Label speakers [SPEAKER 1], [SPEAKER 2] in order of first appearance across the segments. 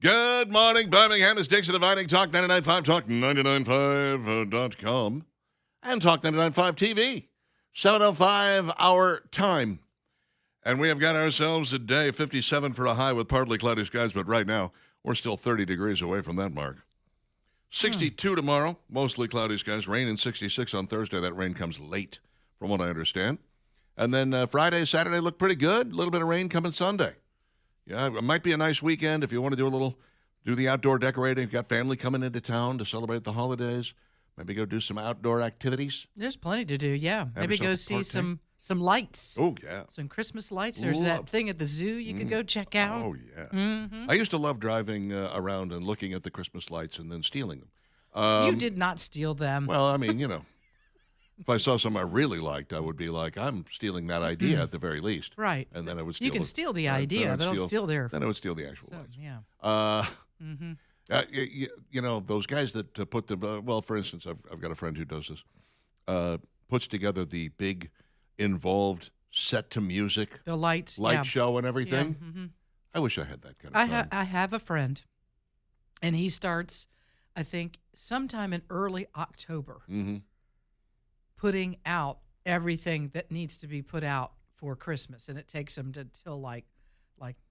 [SPEAKER 1] Good morning, Birmingham. It's Dixon Dividing Talk 99.5, Talk995.com, and Talk 99.5 TV. 7:05 our time. And we have got ourselves a day 57 for a high with partly cloudy skies, but right now we're still 30 degrees away from that mark. 62 tomorrow, mostly cloudy skies. Rain and 66 on Thursday. That rain comes late, from what I understand. And then Friday, Saturday look pretty good. A little bit of rain coming Sunday. Yeah, it might be a nice weekend if you want to do the outdoor decorating. You've got family coming into town to celebrate the holidays. Maybe go do some outdoor activities.
[SPEAKER 2] There's plenty to do, yeah. Maybe go see some lights.
[SPEAKER 1] Oh, yeah.
[SPEAKER 2] Some Christmas lights. There's that thing at the zoo you can go check out.
[SPEAKER 1] Oh, yeah. I used to love driving around and looking at the Christmas lights and then stealing them.
[SPEAKER 2] You did not steal them.
[SPEAKER 1] Well, I mean, if I saw something I really liked, I would be like, I'm stealing that idea at the very least.
[SPEAKER 2] Right.
[SPEAKER 1] And then I would steal
[SPEAKER 2] You can steal the idea. They don't steal their...
[SPEAKER 1] Then I would steal the actual lights.
[SPEAKER 2] Yeah.
[SPEAKER 1] Those guys that put the well, for instance, I've got a friend who does this, puts together the big involved set to music,
[SPEAKER 2] the light
[SPEAKER 1] show and everything.
[SPEAKER 2] Yeah.
[SPEAKER 1] I wish I had that kind of fun.
[SPEAKER 2] I have a friend, and he starts, I think, sometime in early October, putting out everything that needs to be put out for Christmas, and it takes him till like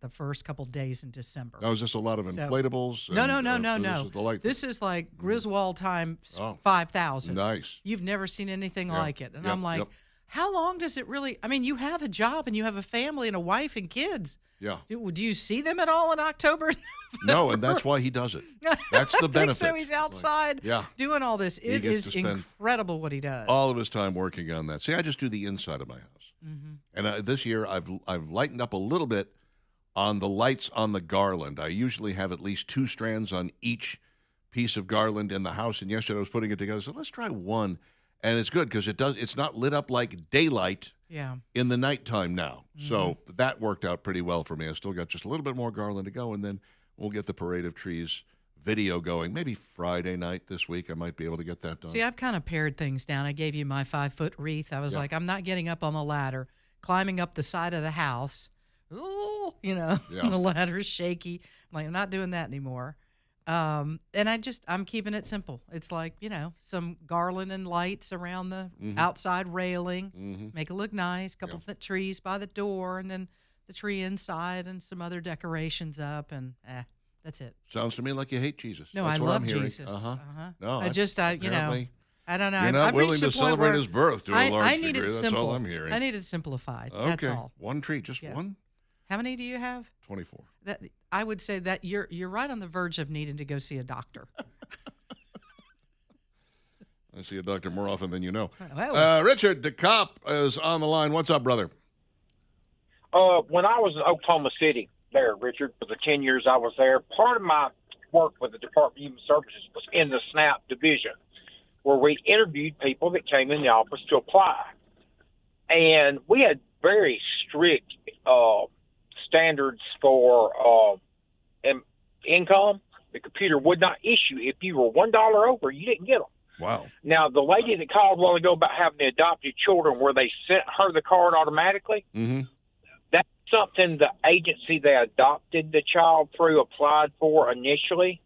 [SPEAKER 2] the first couple days in December.
[SPEAKER 1] Now, is this a lot of inflatables?
[SPEAKER 2] No. This is like Griswold times 5,000.
[SPEAKER 1] Nice.
[SPEAKER 2] You've never seen anything like it. And I'm like, how long does it really, I mean, you have a job and you have a family and a wife and kids.
[SPEAKER 1] Yeah.
[SPEAKER 2] Do you see them at all in October?
[SPEAKER 1] No, and that's why he does it. That's the benefit.
[SPEAKER 2] So he's outside doing all this. It is incredible what he does.
[SPEAKER 1] All of his time working on that. See, I just do the inside of my house. And this year I've lightened up a little bit on the lights on the garland. I usually have at least 2 strands on each piece of garland in the house, and yesterday I was putting it together. So let's try one, and it's good because it's not lit up like daylight in the nighttime now. So that worked out pretty well for me. I still got just a little bit more garland to go, and then we'll get the Parade of Trees video going. Maybe Friday night this week I might be able to get that done.
[SPEAKER 2] See, I've kind of pared things down. I gave you my 5-foot wreath. I was like, I'm not getting up on the ladder, climbing up the side of the house. Ooh, the ladder's shaky. I'm like, I'm not doing that anymore. And I'm keeping it simple. It's like, some garland and lights around the outside railing, make it look nice, couple of trees by the door, and then the tree inside and some other decorations up, and that's it.
[SPEAKER 1] Sounds to me like you hate Jesus.
[SPEAKER 2] No,
[SPEAKER 1] that's
[SPEAKER 2] I
[SPEAKER 1] what
[SPEAKER 2] love
[SPEAKER 1] I'm hearing.
[SPEAKER 2] Jesus.
[SPEAKER 1] No,
[SPEAKER 2] I don't know.
[SPEAKER 1] You're not
[SPEAKER 2] I've
[SPEAKER 1] willing to
[SPEAKER 2] reached the point
[SPEAKER 1] celebrate
[SPEAKER 2] where
[SPEAKER 1] his birth to a large
[SPEAKER 2] I need
[SPEAKER 1] degree.
[SPEAKER 2] it
[SPEAKER 1] That's
[SPEAKER 2] simple.
[SPEAKER 1] all I'm hearing.
[SPEAKER 2] I need it simplified.
[SPEAKER 1] Okay.
[SPEAKER 2] That's all.
[SPEAKER 1] One tree, just one?
[SPEAKER 2] How many do you have?
[SPEAKER 1] 24.
[SPEAKER 2] That I would say that you're right on the verge of needing to go see a doctor.
[SPEAKER 1] I see a doctor more often than you know.
[SPEAKER 2] Well,
[SPEAKER 1] Richard DeCopp is on the line. What's up, brother?
[SPEAKER 3] When I was in Oklahoma City there, Richard, for the 10 years I was there, part of my work with the Department of Human Services was in the SNAP division, where we interviewed people that came in the office to apply. And we had very strict standards for income. The computer would not issue. If you were $1 over, you didn't get them.
[SPEAKER 1] Wow.
[SPEAKER 3] Now, the lady that called a while ago about having the adopted children where they sent her the card automatically, that's something the agency they adopted the child through applied for initially.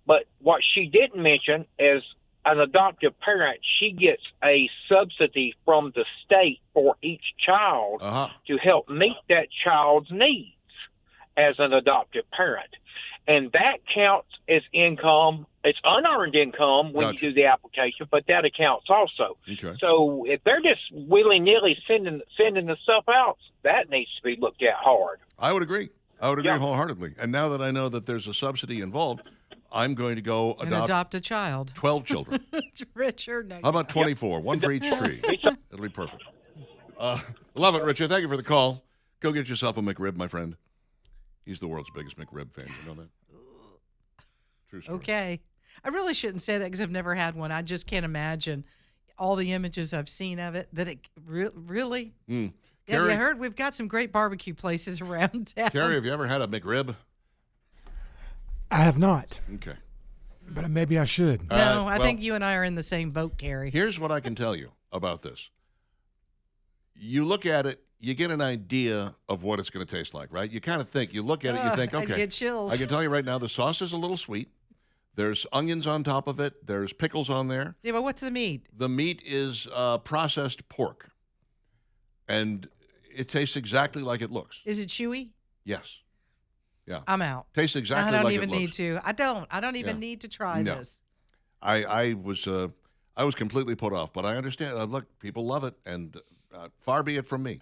[SPEAKER 3] But what she didn't mention is an adoptive parent, she gets a subsidy from the state for each child to help meet that child's needs as an adoptive parent. And that counts as income. It's unearned income when you do the application, but that accounts also.
[SPEAKER 1] Okay.
[SPEAKER 3] So if they're just willy-nilly sending the stuff out, that needs to be looked at hard.
[SPEAKER 1] I would agree. Wholeheartedly. And now that I know that there's a subsidy involved, I'm going to go
[SPEAKER 2] adopt a child.
[SPEAKER 1] 12 children.
[SPEAKER 2] Richard. No,
[SPEAKER 1] how about 24? One for each tree. It'll be perfect. Love it, Richard. Thank you for the call. Go get yourself a McRib, my friend. He's the world's biggest McRib fan. You know that? True story.
[SPEAKER 2] Okay. I really shouldn't say that because I've never had one. I just can't imagine all the images I've seen of it. That it really?
[SPEAKER 1] Carrie,
[SPEAKER 2] have you heard? We've got some great barbecue places around town.
[SPEAKER 1] Carrie, have you ever had a McRib?
[SPEAKER 4] I have not.
[SPEAKER 1] Okay.
[SPEAKER 4] But maybe I should.
[SPEAKER 2] No, I think you and I are in the same boat, Carrie.
[SPEAKER 1] Here's what I can tell you about this. You look at it, you get an idea of what it's going to taste like, right? You kind of think, you look at it, you think,
[SPEAKER 2] I
[SPEAKER 1] okay.
[SPEAKER 2] get chills.
[SPEAKER 1] I can tell you right now, the sauce is a little sweet. There's onions on top of it. There's pickles on there.
[SPEAKER 2] Yeah, but what's the meat?
[SPEAKER 1] The meat is processed pork. And it tastes exactly like it looks.
[SPEAKER 2] Is it chewy?
[SPEAKER 1] Yes. Yeah.
[SPEAKER 2] I'm out.
[SPEAKER 1] Tastes exactly
[SPEAKER 2] I don't
[SPEAKER 1] like
[SPEAKER 2] even
[SPEAKER 1] it looks.
[SPEAKER 2] need to. I don't even need to try
[SPEAKER 1] No.
[SPEAKER 2] this.
[SPEAKER 1] I was completely put off, but I understand. Look, people love it, and far be it from me.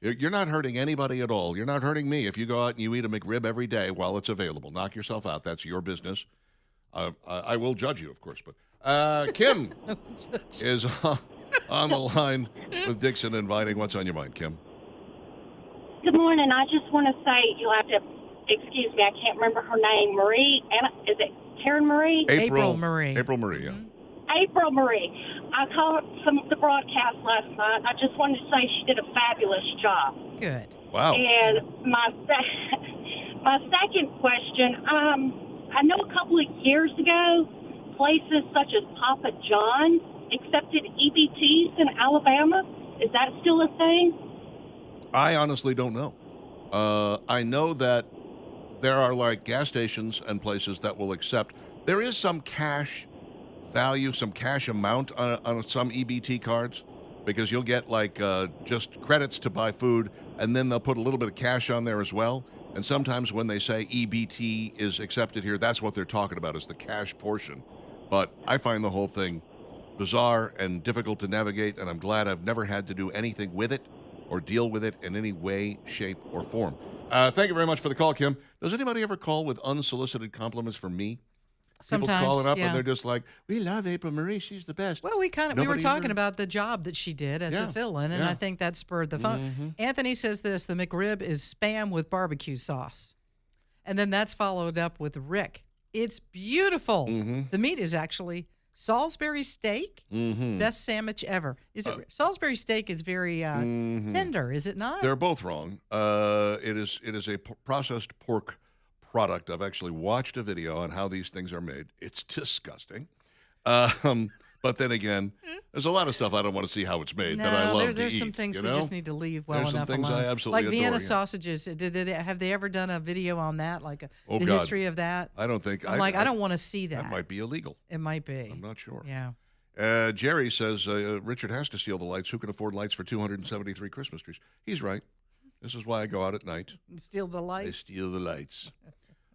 [SPEAKER 1] You're not hurting anybody at all. You're not hurting me if you go out and you eat a McRib every day while it's available. Knock yourself out. That's your business. I will judge you, of course. But Kim is on the line with Dixon inviting. What's on your mind, Kim?
[SPEAKER 5] Good morning. I just want to say, you'll have to excuse me, I can't remember her name. Marie, is it Karen Marie?
[SPEAKER 2] April Marie.
[SPEAKER 1] April Marie, yeah.
[SPEAKER 5] April Marie. I caught some of the broadcast last night. I just wanted to say she did a fabulous job.
[SPEAKER 2] Good.
[SPEAKER 1] Wow.
[SPEAKER 5] And my second question, I know a couple of years ago, places such as Papa John's accepted EBTs in Alabama. Is that still a thing?
[SPEAKER 1] I honestly don't know. I know that there are like gas stations and places that will accept. There is some cash value, some cash amount on some EBT cards, because you'll get like just credits to buy food, and then they'll put a little bit of cash on there as well. And sometimes when they say EBT is accepted here, that's what they're talking about, is the cash portion. But I find the whole thing bizarre and difficult to navigate, and I'm glad I've never had to do anything with it or deal with it in any way, shape, or form. Thank you very much for the call, Kim. Does anybody ever call with unsolicited compliments from me?
[SPEAKER 2] Sometimes,
[SPEAKER 1] people calling up
[SPEAKER 2] yeah.
[SPEAKER 1] and they're just like, "We love April Marie. She's the best."
[SPEAKER 2] Well, we were
[SPEAKER 1] Nobody
[SPEAKER 2] talking
[SPEAKER 1] ever-
[SPEAKER 2] about the job that she did as
[SPEAKER 1] Yeah,
[SPEAKER 2] a fill-in, and
[SPEAKER 1] yeah.
[SPEAKER 2] I think that spurred the fun.
[SPEAKER 1] Mm-hmm.
[SPEAKER 2] Anthony says this: the McRib is Spam with barbecue sauce, and then that's followed up with Rick. It's beautiful.
[SPEAKER 1] Mm-hmm.
[SPEAKER 2] The meat is actually Salisbury steak,
[SPEAKER 1] Mm-hmm.
[SPEAKER 2] best sandwich ever. Is it Salisbury steak is very tender? Is it not?
[SPEAKER 1] They're both wrong. It is a processed pork product. I've actually watched a video on how these things are made. It's disgusting. But then again, there's a lot of stuff I don't want to see how it's made that I love to
[SPEAKER 2] there's
[SPEAKER 1] eat.
[SPEAKER 2] some things
[SPEAKER 1] you
[SPEAKER 2] we
[SPEAKER 1] know?
[SPEAKER 2] just need to leave well
[SPEAKER 1] There's some
[SPEAKER 2] enough
[SPEAKER 1] things
[SPEAKER 2] alone.
[SPEAKER 1] I absolutely
[SPEAKER 2] like
[SPEAKER 1] adore,
[SPEAKER 2] Vienna
[SPEAKER 1] yeah.
[SPEAKER 2] sausages. Have they ever done a video on that? Like
[SPEAKER 1] Oh,
[SPEAKER 2] the
[SPEAKER 1] God.
[SPEAKER 2] history of that?
[SPEAKER 1] I don't think.
[SPEAKER 2] I'm like, I don't want to see that.
[SPEAKER 1] That might be illegal.
[SPEAKER 2] It might be.
[SPEAKER 1] I'm not sure.
[SPEAKER 2] Yeah.
[SPEAKER 1] Jerry says Richard has to steal the lights. Who can afford lights for 273 Christmas trees? He's right. This is why I go out at night.
[SPEAKER 2] Steal the
[SPEAKER 1] I
[SPEAKER 2] lights.
[SPEAKER 1] steal the lights.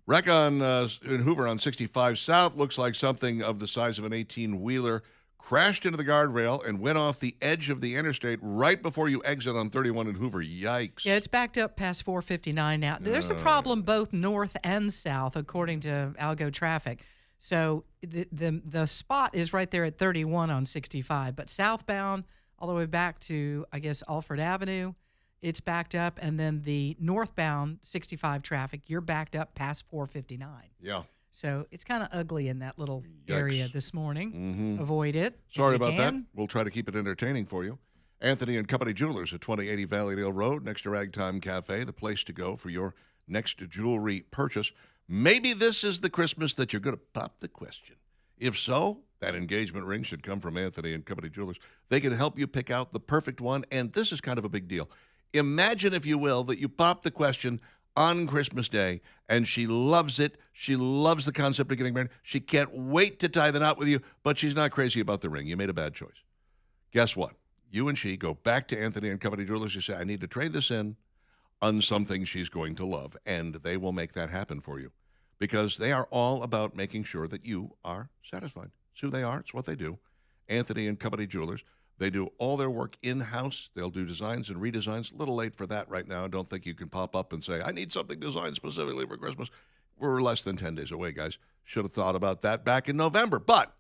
[SPEAKER 1] Wreck on in Hoover on 65 South looks like something of the size of an 18-wheeler crashed into the guardrail and went off the edge of the interstate right before you exit on 31 in Hoover. Yikes.
[SPEAKER 2] Yeah, it's backed up past 459 now. There's a problem both north and south, according to Algo Traffic. So the spot is right there at 31 on 65, but southbound all the way back to, I guess, Alfred Avenue, it's backed up, and then the northbound 65 traffic, you're backed up past 459.
[SPEAKER 1] Yeah.
[SPEAKER 2] So it's kind of ugly in that little
[SPEAKER 1] Yikes.
[SPEAKER 2] area this morning. Avoid it. if
[SPEAKER 1] Sorry
[SPEAKER 2] you
[SPEAKER 1] about that.
[SPEAKER 2] can.
[SPEAKER 1] We'll try to keep it entertaining for you. Anthony and Company Jewelers at 2080 Valleydale Road, next to Ragtime Cafe, the place to go for your next jewelry purchase. Maybe this is the Christmas that you're going to pop the question. If so, that engagement ring should come from Anthony and Company Jewelers. They can help you pick out the perfect one, and this is kind of a big deal. Imagine, if you will, that you pop the question on Christmas Day, and she loves it. She loves the concept of getting married. She can't wait to tie the knot with you, but she's not crazy about the ring. You made a bad choice. Guess what? You and she go back to Anthony and Company Jewelers. You say, I need to trade this in on something she's going to love, and they will make that happen for you, because they are all about making sure that you are satisfied. It's who they are. It's what they do. Anthony and Company Jewelers. They do all their work in-house. They'll do designs and redesigns. A little late for that right now. Don't think you can pop up and say, I need something designed specifically for Christmas. We're less than 10 days away, guys. Should have thought about that back in November. But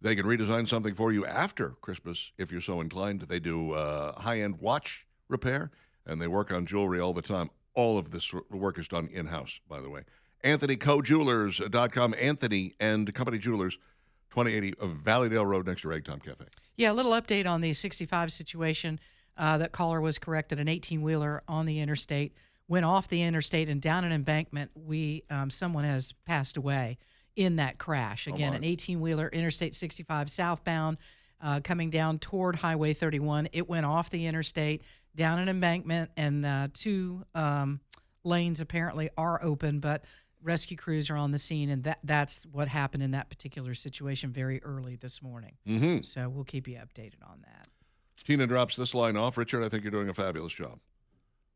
[SPEAKER 1] they can redesign something for you after Christmas if you're so inclined. They do high-end watch repair, and they work on jewelry all the time. All of this work is done in-house, by the way. AnthonyCoJewelers.com. Anthony and Company Jewelers, 2080 of Valleydale Road, next to Ragtime Cafe.
[SPEAKER 2] Yeah, a little update on the 65 situation. That caller was corrected. An 18-wheeler on the interstate went off the interstate and down an embankment. Someone has passed away in that crash. Again, an 18-wheeler, Interstate 65 southbound, coming down toward Highway 31. It went off the interstate, down an embankment, and 2 lanes apparently are open, but rescue crews are on the scene, and that's what happened in that particular situation very early this morning.
[SPEAKER 1] Mm-hmm.
[SPEAKER 2] So we'll keep you updated on that.
[SPEAKER 1] Tina drops this line off. Richard, I think you're doing a fabulous job.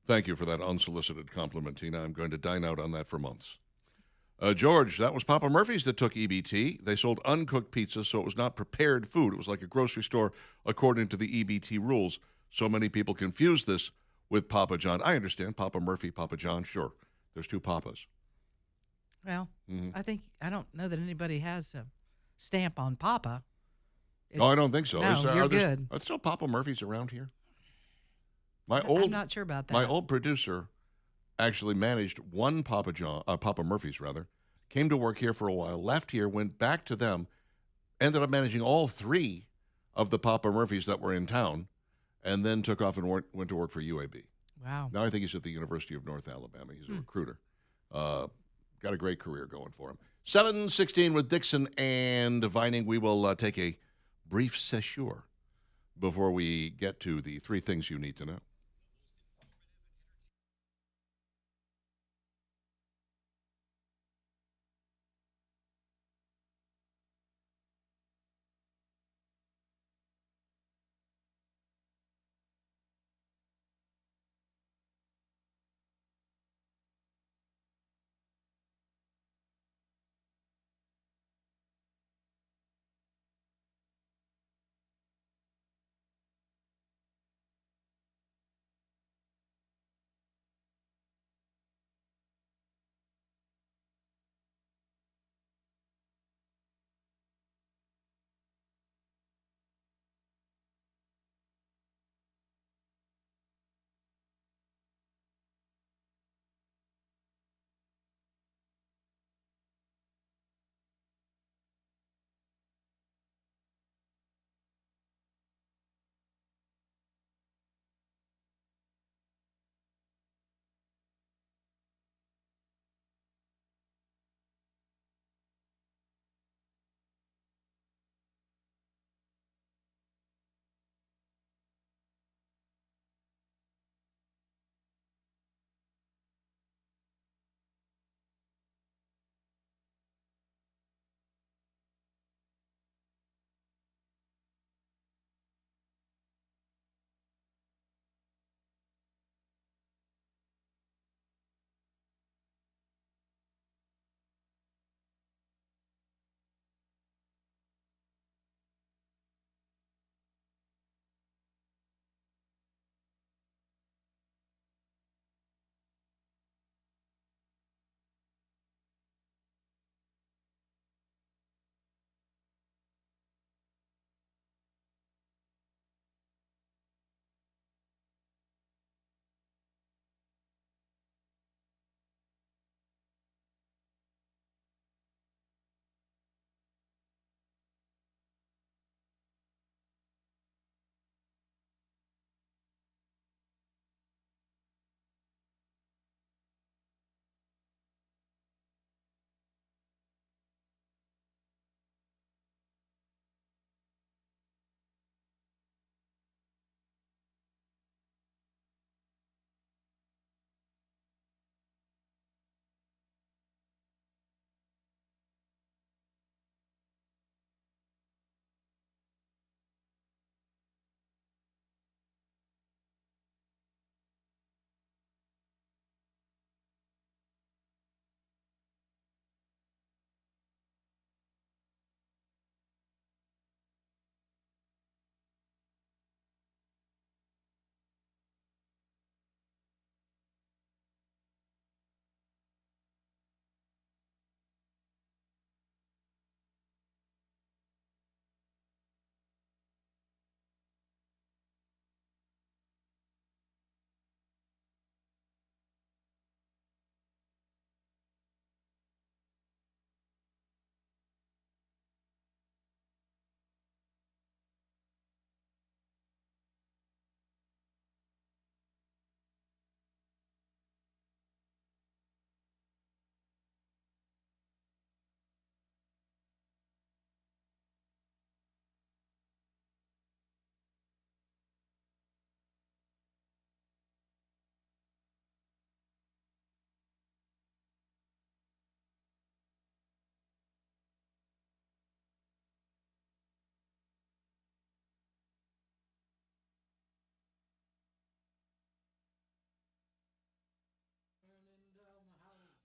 [SPEAKER 1] Thank you for that unsolicited compliment, Tina. I'm going to dine out on that for months. George, that was Papa Murphy's that took EBT. They sold uncooked pizza, so it was not prepared food. It was like a grocery store according to the EBT rules. So many people confuse this with Papa John. I understand Papa Murphy, Papa John, sure. There's 2 Papas.
[SPEAKER 2] Well, I don't know that anybody has a stamp on Papa.
[SPEAKER 1] No, I don't think so.
[SPEAKER 2] No, you're good.
[SPEAKER 1] Are there still Papa Murphy's around here?
[SPEAKER 2] I'm not sure about that.
[SPEAKER 1] My old producer actually managed one Papa Murphy's rather, came to work here for a while, left here, went back to them, ended up managing all 3 of the Papa Murphy's that were in town, and then took off and went to work for UAB.
[SPEAKER 2] Wow.
[SPEAKER 1] Now I think he's at the University of North Alabama. He's a recruiter. Got a great career going for him. 7:16 with Dixon and Vining. We will take a brief séjour before we get to the 3 things you need to know.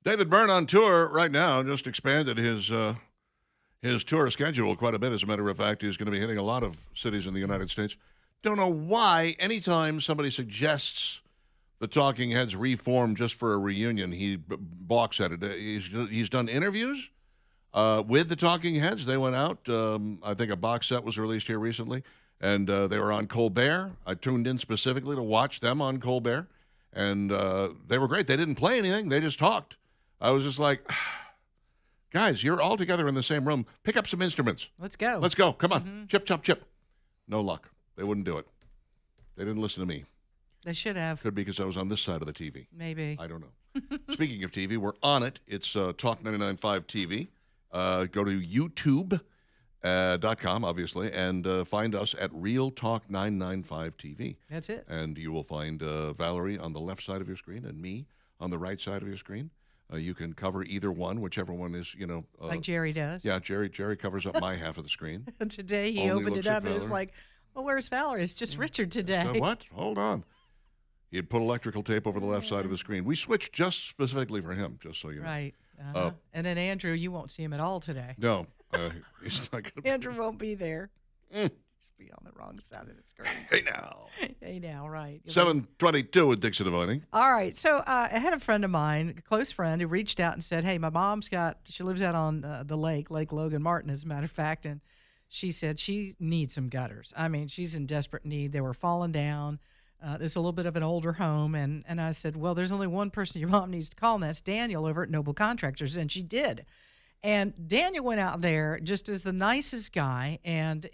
[SPEAKER 1] David Byrne on tour right now, just expanded his tour schedule quite a bit. As a matter of fact, he's going to be hitting a lot of cities in the United States. Don't know why anytime somebody suggests the Talking Heads reform just for a reunion, he balks at it. He's done interviews with the Talking Heads. They went out. I think a box set was released here recently, and they were on Colbert. I tuned in specifically to watch them on Colbert, and they were great. They didn't play anything. They just talked. I was just like, guys, you're all together in the same room. Pick up some instruments.
[SPEAKER 2] Let's go.
[SPEAKER 1] Let's go. Come on. Chip, chop, chip. No luck. They wouldn't do it. They didn't listen to me.
[SPEAKER 2] They should have.
[SPEAKER 1] Could be because I was on this side of the TV.
[SPEAKER 2] Maybe.
[SPEAKER 1] I don't know. Speaking of TV, we're on it. It's Talk 99.5 TV. Go to YouTube.com, obviously, and find us at Real Talk 995 TV.
[SPEAKER 2] That's it.
[SPEAKER 1] And you will find Valerie on the left side of your screen and me on the right side of your screen. You can cover either one, whichever one is,
[SPEAKER 2] like Jerry does.
[SPEAKER 1] Yeah, Jerry covers up my half of the screen.
[SPEAKER 2] Today he
[SPEAKER 1] Only
[SPEAKER 2] opened
[SPEAKER 1] looks
[SPEAKER 2] it
[SPEAKER 1] at
[SPEAKER 2] up and it's
[SPEAKER 1] Valerie.
[SPEAKER 2] like, well, where's Valerie? It's just Richard today.
[SPEAKER 1] What? Hold on. He had put electrical tape over the left side of the screen. We switched just specifically for him, just so you know.
[SPEAKER 2] Right. And then Andrew, you won't see him at all today.
[SPEAKER 1] No, he's not going to.
[SPEAKER 2] Andrew won't be there. Just be on the wrong side of the screen.
[SPEAKER 1] Hey now.
[SPEAKER 2] Hey now, right.
[SPEAKER 1] 7:22 with Dixon Devining.
[SPEAKER 2] All right. So I had a friend of mine, a close friend, who reached out and said, hey, my mom's she lives out on the Lake Logan Martin, as a matter of fact, and she said she needs some gutters. I mean, she's in desperate need. They were falling down. There's a little bit of an older home. And I said, well, there's only one person your mom needs to call, and that's Daniel over at Noble Contractors. And she did. And Daniel went out there just as the nicest guy and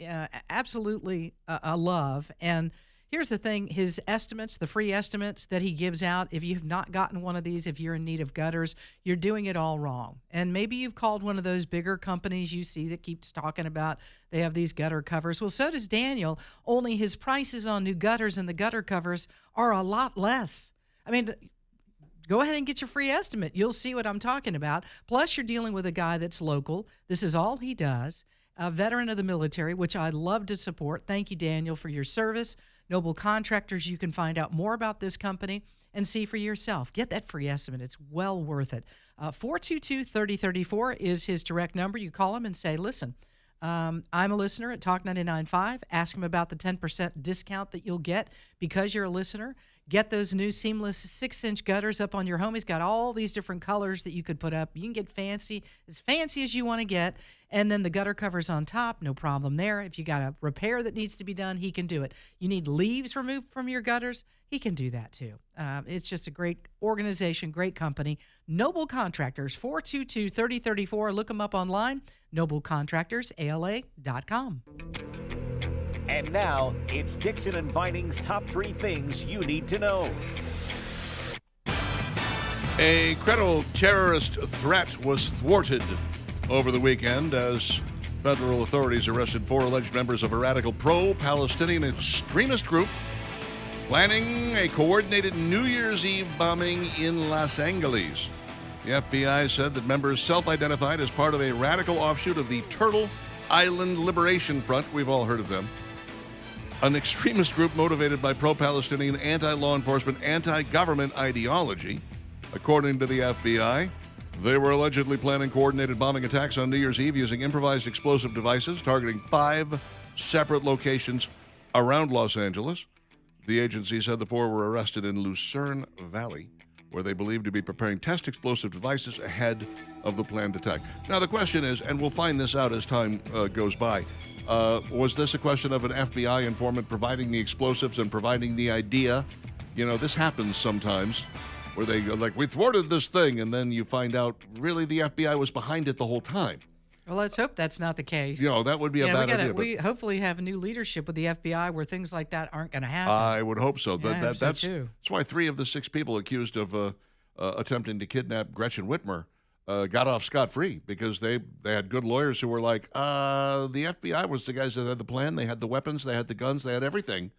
[SPEAKER 2] absolutely a love. And here's the thing, his estimates, the free estimates that he gives out, if you have not gotten one of these, if you're in need of gutters, you're doing it all wrong. And maybe you've called one of those bigger companies you see that keeps talking about they have these gutter covers. Well, so does Daniel, only his prices on new gutters and the gutter covers are a lot less. I mean, go ahead and get your free estimate. You'll see what I'm talking about. Plus, you're dealing with a guy that's local. This is all he does. A veteran of the military, which I love to support. Thank you, Daniel, for your service. Noble Contractors, you can find out more about this company and see for yourself. Get that free estimate. It's well worth it. 422-3034 is his direct number. You call him and say, listen, I'm a listener at Talk 99.5. Ask him about the 10% discount that you'll get because you're a listener. Get those new seamless 6-inch gutters up on your home. He's got all these different colors that you could put up. You can get fancy as you want to get. And then the gutter covers on top, no problem there. If you got a repair that needs to be done, he can do it. You need leaves removed from your gutters, he can do that too. It's just a great organization, great company. Noble Contractors, 422-3034. Look them up online, noblecontractorsala.com.
[SPEAKER 6] And now, it's Dixon and Vining's top 3 things you need to know.
[SPEAKER 1] A credible terrorist threat was thwarted over the weekend as federal authorities arrested 4 alleged members of a radical pro-Palestinian extremist group planning a coordinated New Year's Eve bombing in Los Angeles. The FBI said that members self-identified as part of a radical offshoot of the Turtle Island Liberation Front. We've all heard of them. An extremist group motivated by pro-Palestinian, anti-law enforcement, anti-government ideology. According to the FBI, they were allegedly planning coordinated bombing attacks on New Year's Eve using improvised explosive devices targeting 5 separate locations around Los Angeles. The agency said the 4 were arrested in Lucerne Valley, where they believed to be preparing test explosive devices ahead of the planned attack. Now, the question is, and we'll find this out as time goes by, was this a question of an FBI informant providing the explosives and providing the idea? You know, this happens sometimes where they go like, we thwarted this thing, and then you find out really the FBI was behind it the whole time.
[SPEAKER 2] Well, let's hope that's not the case.
[SPEAKER 1] You know, that would be a bad idea.
[SPEAKER 2] We hopefully have new leadership with the FBI where things like that aren't going to happen.
[SPEAKER 1] I would hope so.
[SPEAKER 2] Yeah, I hope so too.
[SPEAKER 1] That's why 3 of the 6 people accused of attempting to kidnap Gretchen Whitmer got off scot-free because they had good lawyers who were like, the FBI was the guys that had the plan. They had the weapons. They had the guns. They had everything.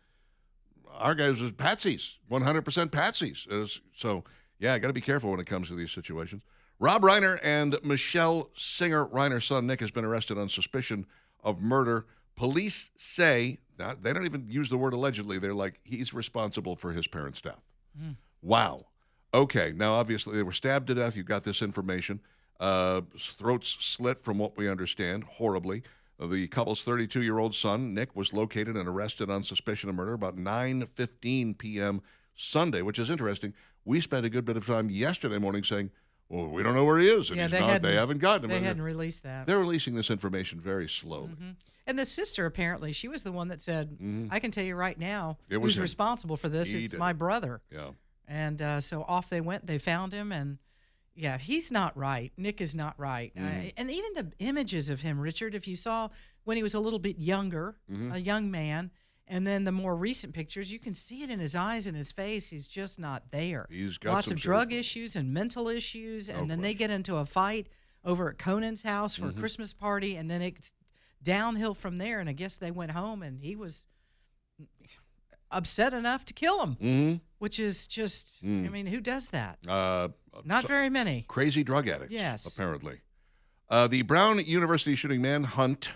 [SPEAKER 1] Our guys was patsies, 100% patsies. So, yeah, got to be careful when it comes to these situations. Rob Reiner and Michelle Singer, Reiner's son Nick, has been arrested on suspicion of murder. Police say, they don't even use the word allegedly, they're like, he's responsible for his parents' death. Wow. Okay, now obviously they were stabbed to death. You got this information. Throats slit, from what we understand, horribly. The couple's 32-year-old son, Nick, was located and arrested on suspicion of murder about 9:15 p.m. Sunday, which is interesting. We spent a good bit of time yesterday morning saying, well, we don't know where he is. And they haven't gotten him.
[SPEAKER 2] They hadn't released that.
[SPEAKER 1] They're releasing this information very slowly.
[SPEAKER 2] Mm-hmm. And the sister, apparently, she was the one that said, I can tell you right now
[SPEAKER 1] who's
[SPEAKER 2] responsible for this. It's my brother.
[SPEAKER 1] Yeah.
[SPEAKER 2] And so off they went. They found him, and yeah, he's not right. Nick is not right. And even the images of him, Richard, if you saw when he was a little bit younger, a young man, and then the more recent pictures, you can see it in his eyes and his face. He's just not there.
[SPEAKER 1] He's got
[SPEAKER 2] lots of drug issues and mental issues, and then they get into a fight over at Conan's house for a Christmas party, and then it's downhill from there. And I guess they went home, and he was upset enough to kill him, which is just, I mean, who does that? Not very many.
[SPEAKER 1] Crazy drug addicts,
[SPEAKER 2] yes,
[SPEAKER 1] apparently. The Brown University shooting manhunt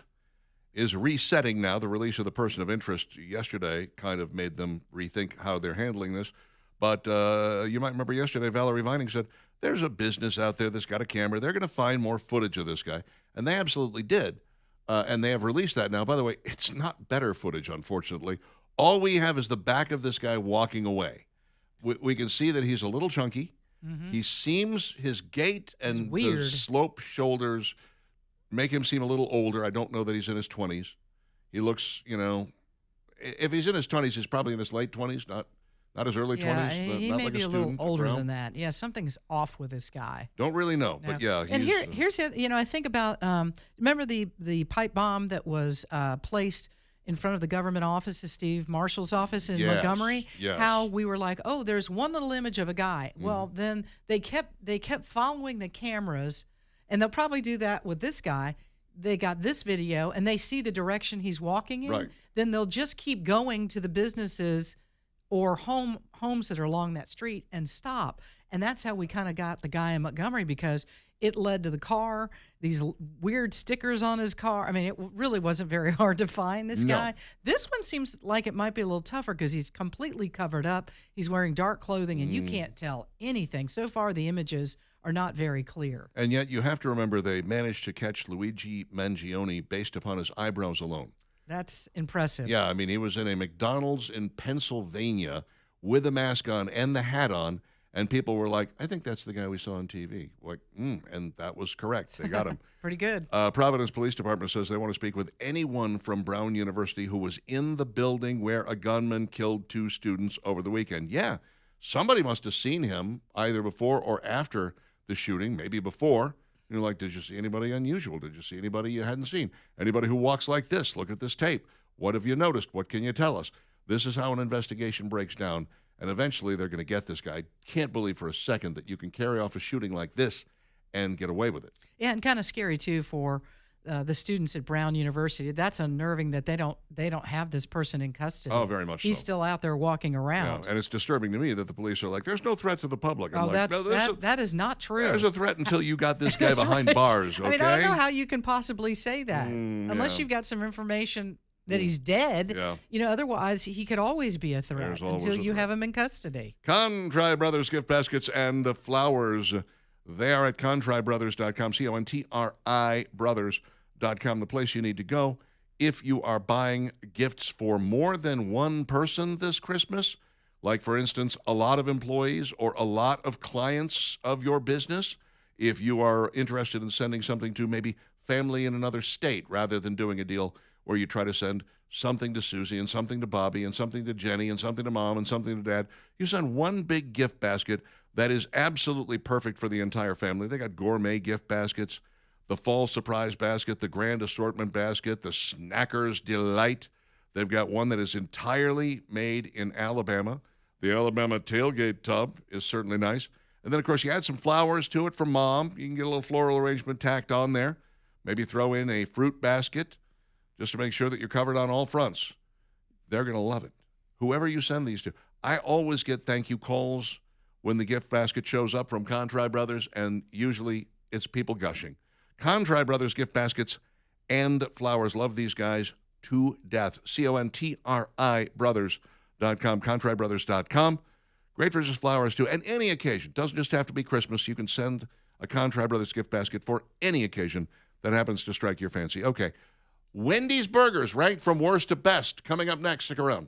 [SPEAKER 1] is resetting now. The release of the person of interest yesterday kind of made them rethink how they're handling this. But you might remember yesterday, Valerie Vining said, there's a business out there that's got a camera. They're going to find more footage of this guy. And they absolutely did. And they have released that now. By the way, it's not better footage, unfortunately. All we have is the back of this guy walking away. We can see that he's a little chunky. He seems, his gait and the slope shoulders make him seem a little older. I don't know that he's in his 20s. He looks, if he's in his 20s, he's probably in his late 20s, not his early 20s.
[SPEAKER 2] He
[SPEAKER 1] not
[SPEAKER 2] may
[SPEAKER 1] like
[SPEAKER 2] be a little older than that. Yeah, something's off with this guy.
[SPEAKER 1] Don't really know, but yeah.
[SPEAKER 2] And here's I think about, remember the pipe bomb that was placed in front of the government office of Steve Marshall's office in Montgomery?
[SPEAKER 1] Yes.
[SPEAKER 2] How we were like, oh, there's one little image of a guy. Well, then they kept following the cameras, and they'll probably do that with this guy. They got this video, and they see the direction he's walking in.
[SPEAKER 1] Right.
[SPEAKER 2] Then they'll just keep going to the businesses or homes that are along that street and stop. And that's how we kind of got the guy in Montgomery, because it led to the car, these weird stickers on his car. I mean, it really wasn't very hard to find this guy. This one seems like it might be a little tougher because he's completely covered up. He's wearing dark clothing, and you can't tell anything. So far, the images are not very clear.
[SPEAKER 1] And yet you have to remember they managed to catch Luigi Mangione based upon his eyebrows alone.
[SPEAKER 2] That's impressive.
[SPEAKER 1] Yeah, I mean, he was in a McDonald's in Pennsylvania with a mask on and the hat on, and people were like, I think that's the guy we saw on TV. Like, and that was correct. They got him.
[SPEAKER 2] Pretty good.
[SPEAKER 1] Providence Police Department says they want to speak with anyone from Brown University who was in the building where a gunman killed 2 students over the weekend. Yeah, somebody must have seen him either before or after the shooting, maybe before. You're like, did you see anybody unusual? Did you see anybody you hadn't seen? Anybody who walks like this? Look at this tape. What have you noticed? What can you tell us? This is how an investigation breaks down, and eventually they're going to get this guy. Can't believe for a second that you can carry off a shooting like this and get away with it.
[SPEAKER 2] Yeah, and kind of scary, too, for the students at Brown University. That's unnerving that they don't have this person in custody.
[SPEAKER 1] Oh, very much
[SPEAKER 2] He's
[SPEAKER 1] so.
[SPEAKER 2] still out there walking around.
[SPEAKER 1] Yeah, and it's disturbing to me that the police are like, there's no threat to the public. I'm
[SPEAKER 2] that is not true.
[SPEAKER 1] There's a threat until you got this guy behind bars, okay?
[SPEAKER 2] I mean, I don't know how you can possibly say that unless you've got some information that he's dead.
[SPEAKER 1] Yeah.
[SPEAKER 2] Otherwise, he could always be a threat until you have him in custody.
[SPEAKER 1] Contri Brothers gift baskets and flowers. They are at ContriBrothers.com, CONTRI Brothers.com, the place you need to go if you are buying gifts for more than one person this Christmas. Like, for instance, a lot of employees or a lot of clients of your business. If you are interested in sending something to maybe family in another state rather than doing a deal where you try to send something to Susie and something to Bobby and something to Jenny and something to Mom and something to Dad, you send one big gift basket that is absolutely perfect for the entire family. They got gourmet gift baskets, the fall surprise basket, the grand assortment basket, the Snackers Delight. They've got one that is entirely made in Alabama. The Alabama tailgate tub is certainly nice. And then, of course, you add some flowers to it for Mom. You can get a little floral arrangement tacked on there. Maybe throw in a fruit basket just to make sure that you're covered on all fronts. They're going to love it. Whoever you send these to. I always get thank you calls when the gift basket shows up from Contri Brothers, and usually it's people gushing. Contri Brothers gift baskets and flowers. Love these guys to death. CONTRI Brothers.com, ContriBrothers.com. Great for just flowers, too. And any occasion. Doesn't just have to be Christmas. You can send a Con-Tri Brothers gift basket for any occasion that happens to strike your fancy. Okay. Wendy's Burgers, ranked from worst to best. Coming up next. Stick around.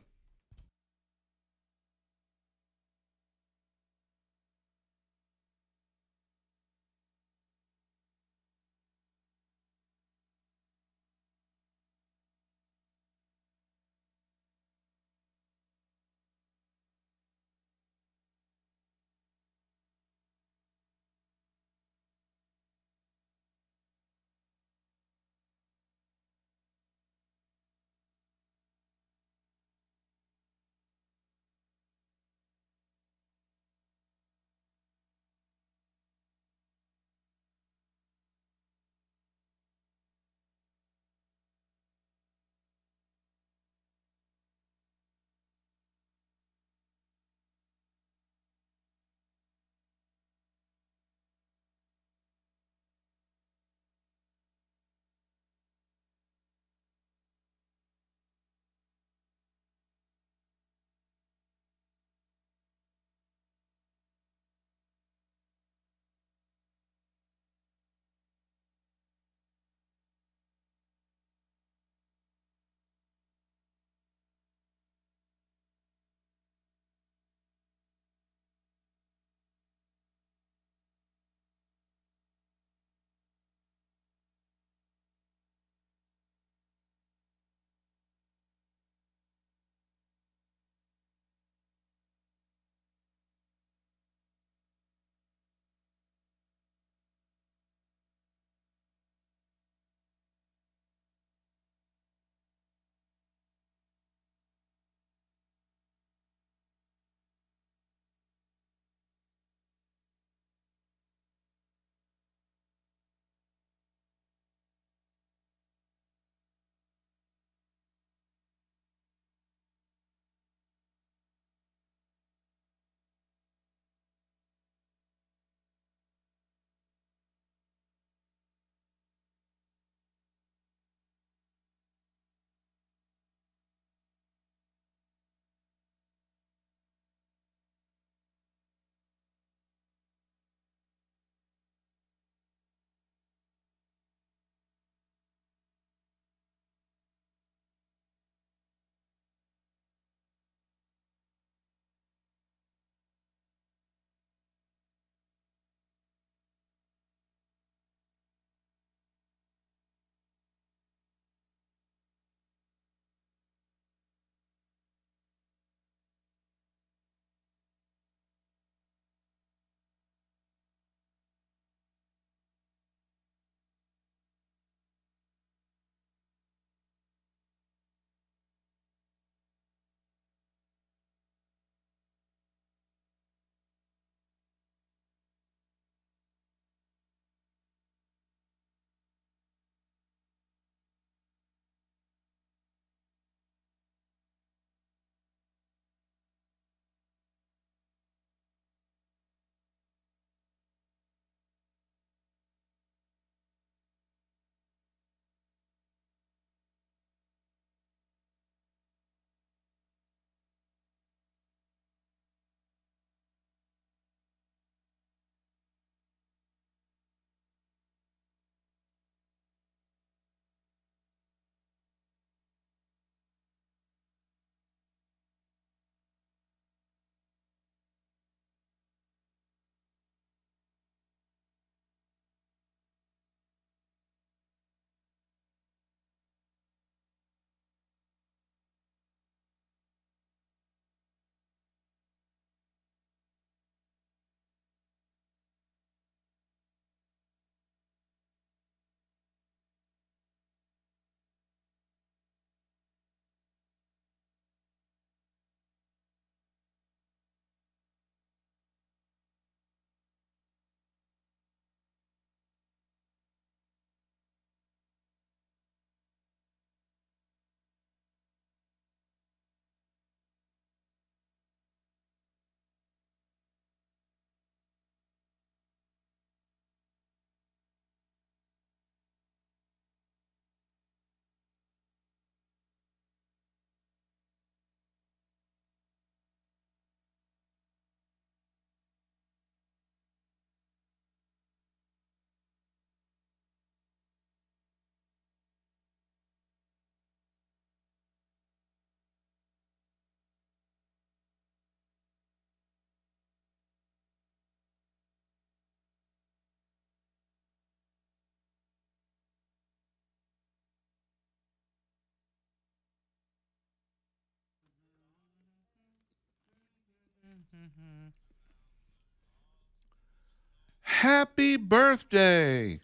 [SPEAKER 1] Happy birthday,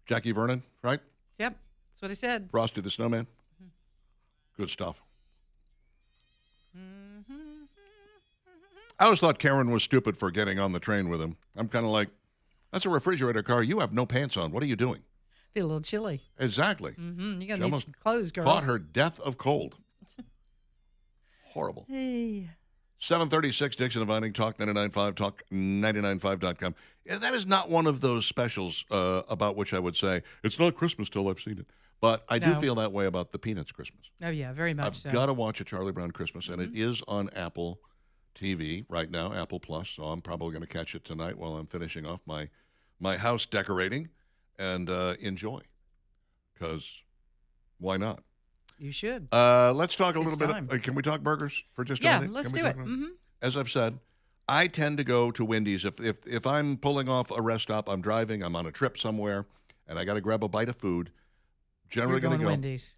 [SPEAKER 1] Jackie Vernon, right?
[SPEAKER 2] Yep, that's what I said.
[SPEAKER 1] Frosty the Snowman. Good stuff. I always thought Karen was stupid for getting on the train with him. I'm kind of like, that's a refrigerator car. You have no pants on. What are you doing?
[SPEAKER 2] Feel a little chilly.
[SPEAKER 1] Exactly.
[SPEAKER 2] You're going
[SPEAKER 1] She
[SPEAKER 2] to need
[SPEAKER 1] almost
[SPEAKER 2] some clothes, girl.
[SPEAKER 1] Fought her death of cold. Horrible.
[SPEAKER 2] Hey.
[SPEAKER 1] 736 Dixon and Vining, Talk 99.5, Talk995.com. Yeah, that is not one of those specials about which I would say, it's not Christmas till I've seen it. But I do
[SPEAKER 2] No.
[SPEAKER 1] feel that way about the Peanuts Christmas.
[SPEAKER 2] Oh, yeah, very much
[SPEAKER 1] I've
[SPEAKER 2] so.
[SPEAKER 1] got to watch a Charlie Brown Christmas, and it is on Apple TV right now, Apple Plus. So I'm probably going to catch it tonight while I'm finishing off my house decorating and enjoy. Because why not?
[SPEAKER 2] You should.
[SPEAKER 1] Let's talk a
[SPEAKER 2] It's
[SPEAKER 1] little
[SPEAKER 2] time.
[SPEAKER 1] bit. Can we talk burgers for just a
[SPEAKER 2] Yeah,
[SPEAKER 1] minute?
[SPEAKER 2] let's
[SPEAKER 1] Can we
[SPEAKER 2] do
[SPEAKER 1] talk
[SPEAKER 2] it.
[SPEAKER 1] about-
[SPEAKER 2] Mm-hmm.
[SPEAKER 1] As I've said, I tend to go to Wendy's if I'm pulling off a rest stop, I'm driving, I'm on a trip somewhere, and I got to grab a bite of food. Generally
[SPEAKER 2] You're
[SPEAKER 1] going
[SPEAKER 2] going
[SPEAKER 1] to go
[SPEAKER 2] Wendy's.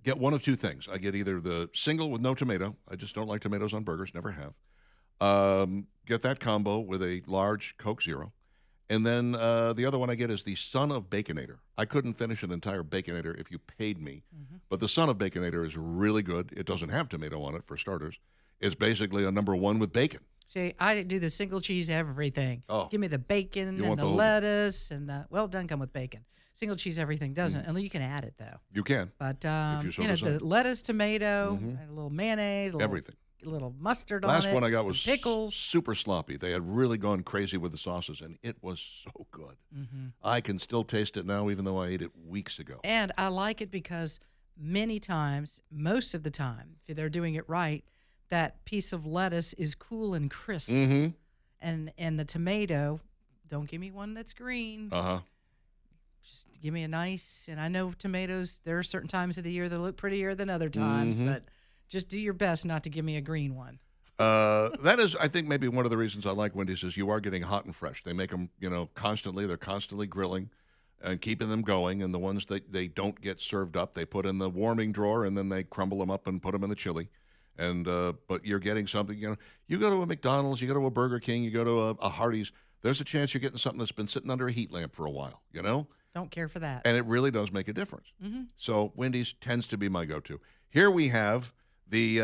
[SPEAKER 1] get one of two things. I get either the single with no tomato. I just don't like tomatoes on burgers. Never have. Get that combo with a large Coke Zero. And then the other one I get is the Son of Baconator. I couldn't finish an entire Baconator if you paid me. But the Son of Baconator is really good. It doesn't have tomato on it, for starters. It's basically a number one with bacon.
[SPEAKER 2] See, I do the single cheese everything.
[SPEAKER 1] Oh.
[SPEAKER 2] Give me the bacon
[SPEAKER 1] You
[SPEAKER 2] and
[SPEAKER 1] want
[SPEAKER 2] the
[SPEAKER 1] the whole-
[SPEAKER 2] lettuce and the, well, it doesn't come with bacon. Single cheese everything doesn't, and you can add it though.
[SPEAKER 1] You can.
[SPEAKER 2] But
[SPEAKER 1] you so decide.
[SPEAKER 2] the lettuce, tomato, and a little mayonnaise,
[SPEAKER 1] Everything.
[SPEAKER 2] a little mustard
[SPEAKER 1] Last
[SPEAKER 2] on it.
[SPEAKER 1] one I got
[SPEAKER 2] some
[SPEAKER 1] was
[SPEAKER 2] pickles.
[SPEAKER 1] super sloppy. They had really gone crazy with the sauces, and it was so good. I can still taste it now, even though I ate it weeks ago.
[SPEAKER 2] And I like it because many times, most of the time, if they're doing it right, that piece of lettuce is cool and crisp.
[SPEAKER 1] Mm-hmm.
[SPEAKER 2] And the tomato, don't give me one that's green.
[SPEAKER 1] Uh-huh.
[SPEAKER 2] Just give me a nice, and I know tomatoes, there are certain times of the year that look prettier than other times, but just do your best not to give me a green one.
[SPEAKER 1] That is, I think, maybe one of the reasons I like Wendy's is you are getting hot and fresh. They make them, constantly. They're constantly grilling and keeping them going. And the ones that they don't get served up, they put in the warming drawer and then they crumble them up and put them in the chili. And but you're getting something. You go to a McDonald's, you go to a Burger King, you go to a Hardee's. There's a chance you're getting something that's been sitting under a heat lamp for a while.
[SPEAKER 2] Don't care for that.
[SPEAKER 1] And it really does make a difference. So Wendy's tends to be my go-to. Here we have the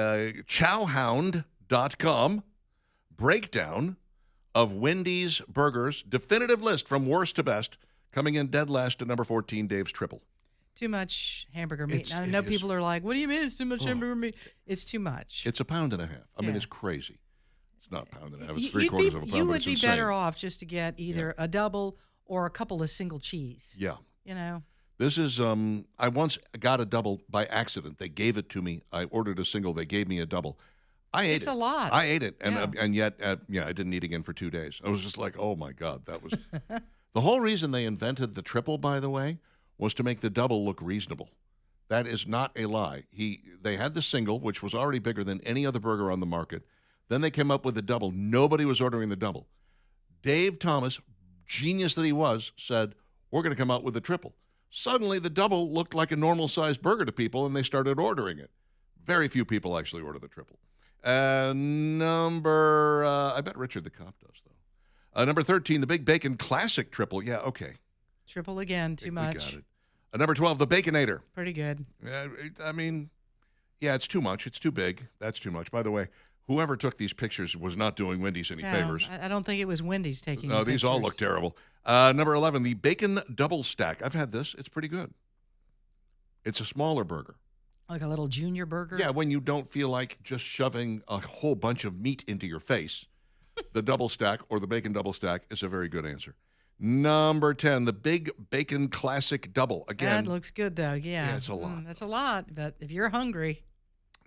[SPEAKER 1] chowhound.com breakdown of Wendy's burgers, definitive list from worst to best, coming in dead last at number 14, Dave's Triple.
[SPEAKER 2] Too much hamburger meat.
[SPEAKER 1] It's-
[SPEAKER 2] And I know
[SPEAKER 1] it is-
[SPEAKER 2] people are like, what do you mean it's too much hamburger meat? It's too much.
[SPEAKER 1] It's a pound and a half. I mean,
[SPEAKER 2] Yeah.
[SPEAKER 1] it's crazy. It's not a pound and a half. It's
[SPEAKER 2] You'd
[SPEAKER 1] three-quarters
[SPEAKER 2] be-
[SPEAKER 1] of a pound,
[SPEAKER 2] You
[SPEAKER 1] but
[SPEAKER 2] would
[SPEAKER 1] it's
[SPEAKER 2] be
[SPEAKER 1] insane.
[SPEAKER 2] better off just to get either a double or a couple of single cheese.
[SPEAKER 1] Yeah. This is, I once got a double by accident. They gave it to me. I ordered a single. They gave me a double. I ate it.
[SPEAKER 2] It's a lot.
[SPEAKER 1] I ate it. And,
[SPEAKER 2] Yeah.
[SPEAKER 1] and yet, I didn't eat again for 2 days. I was just like, oh, my God. That was the whole reason they invented the triple, by the way, was to make the double look reasonable. That is not a lie. They had the single, which was already bigger than any other burger on the market. Then they came up with the double. Nobody was ordering the double. Dave Thomas, genius that he was, said, we're going to come out with the triple. Suddenly, the double looked like a normal-sized burger to people, and they started ordering it. Very few people actually order the triple. I bet Richard the Cop does, though. Number 13, the Big Bacon Classic Triple. Yeah, okay.
[SPEAKER 2] Triple again, too
[SPEAKER 1] We
[SPEAKER 2] much.
[SPEAKER 1] got it. Number 12, the Baconator.
[SPEAKER 2] Pretty good.
[SPEAKER 1] It's too much. It's too big. That's too much. By the way, whoever took these pictures was not doing Wendy's any
[SPEAKER 2] No,
[SPEAKER 1] favors.
[SPEAKER 2] I don't think it was Wendy's taking
[SPEAKER 1] No,
[SPEAKER 2] the
[SPEAKER 1] these all
[SPEAKER 2] pictures.
[SPEAKER 1] look terrible. Number 11, the Bacon Double Stack. I've had this. It's pretty good. It's a smaller burger.
[SPEAKER 2] Like a little junior burger?
[SPEAKER 1] Yeah, when you don't feel like just shoving a whole bunch of meat into your face, the double stack or the bacon double stack is a very good answer. Number 10, the Big Bacon Classic Double. Again,
[SPEAKER 2] That looks good, though. Yeah.
[SPEAKER 1] Yeah, it's a lot.
[SPEAKER 2] That's a lot. But if you're hungry,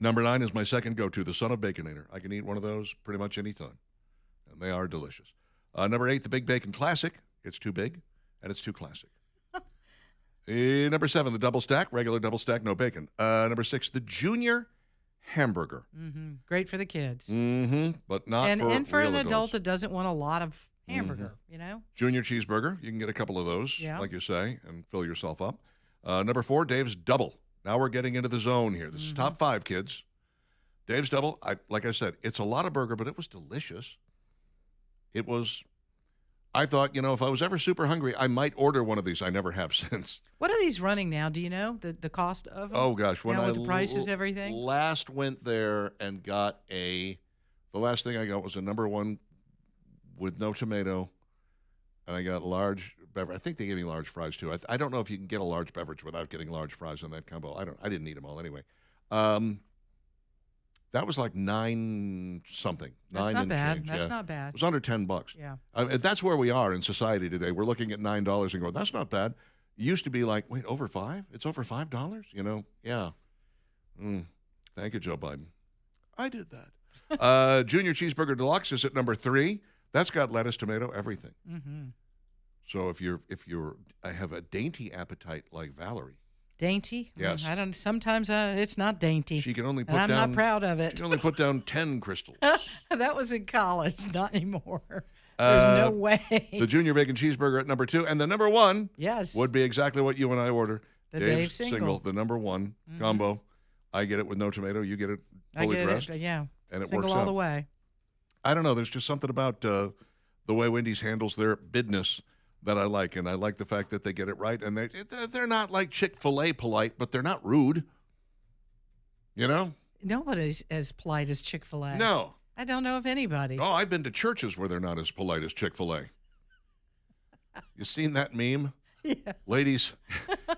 [SPEAKER 1] number 9 is my second go-to, the Son of Baconator. I can eat one of those pretty much any time, and they are delicious. Number 8, the Big Bacon Classic. It's too big, and it's too classic. Number 7, the Double Stack, regular double stack, no bacon. Number 6, the Junior Hamburger.
[SPEAKER 2] great for the kids.
[SPEAKER 1] But not
[SPEAKER 2] and for
[SPEAKER 1] real
[SPEAKER 2] an adult
[SPEAKER 1] adults.
[SPEAKER 2] that doesn't want a lot of hamburger,
[SPEAKER 1] Junior Cheeseburger. You can get a couple of those,
[SPEAKER 2] Yeah.
[SPEAKER 1] like you say, and fill yourself up. Number 4, Dave's Double. Now we're getting into the zone here. This is top 5, kids. Dave's Double, like I said, it's a lot of burger, but it was delicious. It was, I thought, if I was ever super hungry, I might order one of these. I never have since.
[SPEAKER 2] What are these running now? Do you know the cost of them?
[SPEAKER 1] Oh, gosh. When
[SPEAKER 2] now
[SPEAKER 1] I
[SPEAKER 2] with the prices, everything?
[SPEAKER 1] last went there and got the last thing I got was a number one with no tomato, and I got large beverage. I think they gave me large fries, too. I don't know if you can get a large beverage without getting large fries on that combo. I didn't eat them all anyway. That was like 9 something.
[SPEAKER 2] That's
[SPEAKER 1] 9
[SPEAKER 2] not
[SPEAKER 1] and
[SPEAKER 2] bad.
[SPEAKER 1] change.
[SPEAKER 2] That's
[SPEAKER 1] Yeah.
[SPEAKER 2] not bad.
[SPEAKER 1] It was under $10.
[SPEAKER 2] Yeah.
[SPEAKER 1] That's where we are in society today. We're looking at $9 and going, that's not bad. It used to be like, wait, over 5? It's over $5? Yeah. Thank you, Joe Biden. I did that. Junior Cheeseburger Deluxe is at number 3. That's got lettuce, tomato, everything.
[SPEAKER 2] Mm-hmm.
[SPEAKER 1] So I have a dainty appetite like Valerie.
[SPEAKER 2] Dainty?
[SPEAKER 1] Yes.
[SPEAKER 2] I don't. Sometimes it's not dainty.
[SPEAKER 1] She can only put
[SPEAKER 2] and I'm
[SPEAKER 1] down.
[SPEAKER 2] not proud of
[SPEAKER 1] She
[SPEAKER 2] it.
[SPEAKER 1] can only put down 10 crystals.
[SPEAKER 2] That was in college, not anymore. There's no way.
[SPEAKER 1] The Junior Bacon Cheeseburger at number 2, and the number 1
[SPEAKER 2] yes.
[SPEAKER 1] would be exactly what you and I order.
[SPEAKER 2] The Dave Single.
[SPEAKER 1] the number 1 combo. I get it with no tomato. You get it fully pressed.
[SPEAKER 2] Yeah.
[SPEAKER 1] And it
[SPEAKER 2] Single
[SPEAKER 1] works
[SPEAKER 2] all
[SPEAKER 1] out.
[SPEAKER 2] the way.
[SPEAKER 1] I don't know. There's just something about the way Wendy's handles their bidness that I like, and I like the fact that they get it right, and they're not like Chick-fil-A polite, but they're not rude.
[SPEAKER 2] Nobody's as polite as Chick-fil-A.
[SPEAKER 1] No.
[SPEAKER 2] I don't know of anybody.
[SPEAKER 1] Oh, I've been to churches where they're not as polite as Chick-fil-A. You seen that meme?
[SPEAKER 2] Yeah.
[SPEAKER 1] Ladies,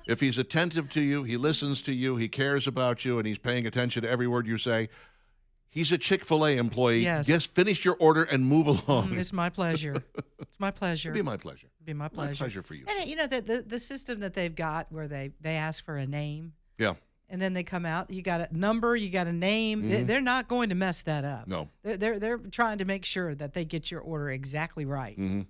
[SPEAKER 1] if he's attentive to you, he listens to you, he cares about you, and he's paying attention to every word you say, he's a Chick-fil-A employee.
[SPEAKER 2] Yes.
[SPEAKER 1] Just finish your order and move along.
[SPEAKER 2] It's my pleasure. It's my pleasure.
[SPEAKER 1] It'd be my pleasure.
[SPEAKER 2] It'd be my pleasure.
[SPEAKER 1] My pleasure for you.
[SPEAKER 2] And the system that they've got where they ask for a name.
[SPEAKER 1] Yeah.
[SPEAKER 2] And then they come out. You got a number. You got a name. They're not going to mess that up.
[SPEAKER 1] No.
[SPEAKER 2] They're trying to make sure that they get your order exactly right.
[SPEAKER 1] Mm-hmm.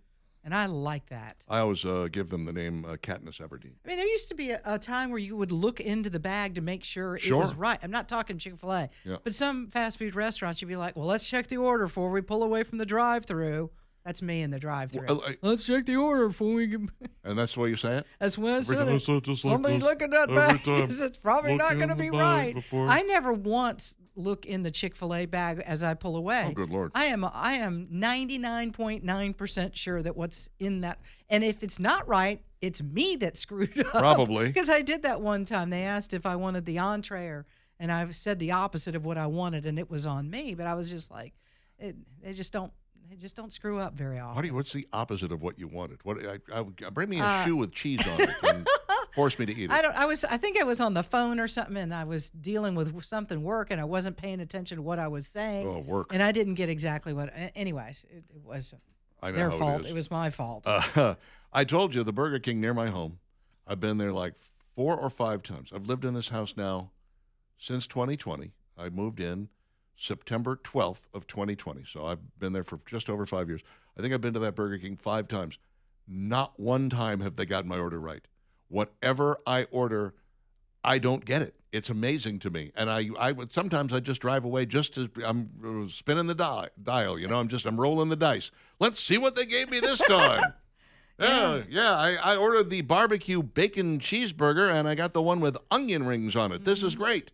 [SPEAKER 2] And I like that.
[SPEAKER 1] I always give them the name Katniss Everdeen.
[SPEAKER 2] I mean, there used to be a time where you would look into the bag to make sure it was right. I'm not talking Chick-fil-A,
[SPEAKER 1] Yeah.
[SPEAKER 2] but some fast food restaurants, you'd be like, well, let's check the order before we pull away from the drive-through. That's me in the drive-through.
[SPEAKER 1] Well,
[SPEAKER 2] let's check the order before we can.
[SPEAKER 1] And that's the way you say it?
[SPEAKER 2] That's when I said
[SPEAKER 7] time I
[SPEAKER 2] it.
[SPEAKER 7] say it just like
[SPEAKER 2] Somebody
[SPEAKER 7] this
[SPEAKER 2] look at that
[SPEAKER 7] every
[SPEAKER 2] bag.
[SPEAKER 7] time.
[SPEAKER 2] It's probably not
[SPEAKER 7] Look
[SPEAKER 2] going to
[SPEAKER 7] in
[SPEAKER 2] be
[SPEAKER 7] the bag
[SPEAKER 2] right.
[SPEAKER 7] before-
[SPEAKER 2] I never once look in the Chick-fil-A bag as I pull away.
[SPEAKER 1] Oh, good Lord.
[SPEAKER 2] I am 99.9% sure that what's in that, and if it's not right, it's me that screwed up.
[SPEAKER 1] Probably.
[SPEAKER 2] Because I did that one time. They asked if I wanted the entree, and I said the opposite of what I wanted, and it was on me. But I was just like, they just don't screw up very often.
[SPEAKER 1] What's the opposite of what you wanted? Bring me a shoe with cheese on it and force me to eat it.
[SPEAKER 2] I think I was on the phone or something, and I was dealing with something work, and I wasn't paying attention to what I was saying.
[SPEAKER 1] Oh, work.
[SPEAKER 2] And I didn't get exactly what. Anyways, it was
[SPEAKER 1] I know
[SPEAKER 2] their
[SPEAKER 1] how
[SPEAKER 2] fault.
[SPEAKER 1] It is.
[SPEAKER 2] It was my fault.
[SPEAKER 1] I told you the Burger King near my home. I've been there like 4 or 5 times. I've lived in this house now since 2020. I moved in September 12th of 2020. So I've been there for just over 5 years. I think I've been to that Burger King 5 times. Not one time have they gotten my order right. Whatever I order, I don't get it. It's amazing to me. And I would sometimes I just drive away just as I'm spinning the dial, I'm rolling the dice. Let's see what they gave me this time. I ordered the barbecue bacon cheeseburger and I got the one with onion rings on it. This is great.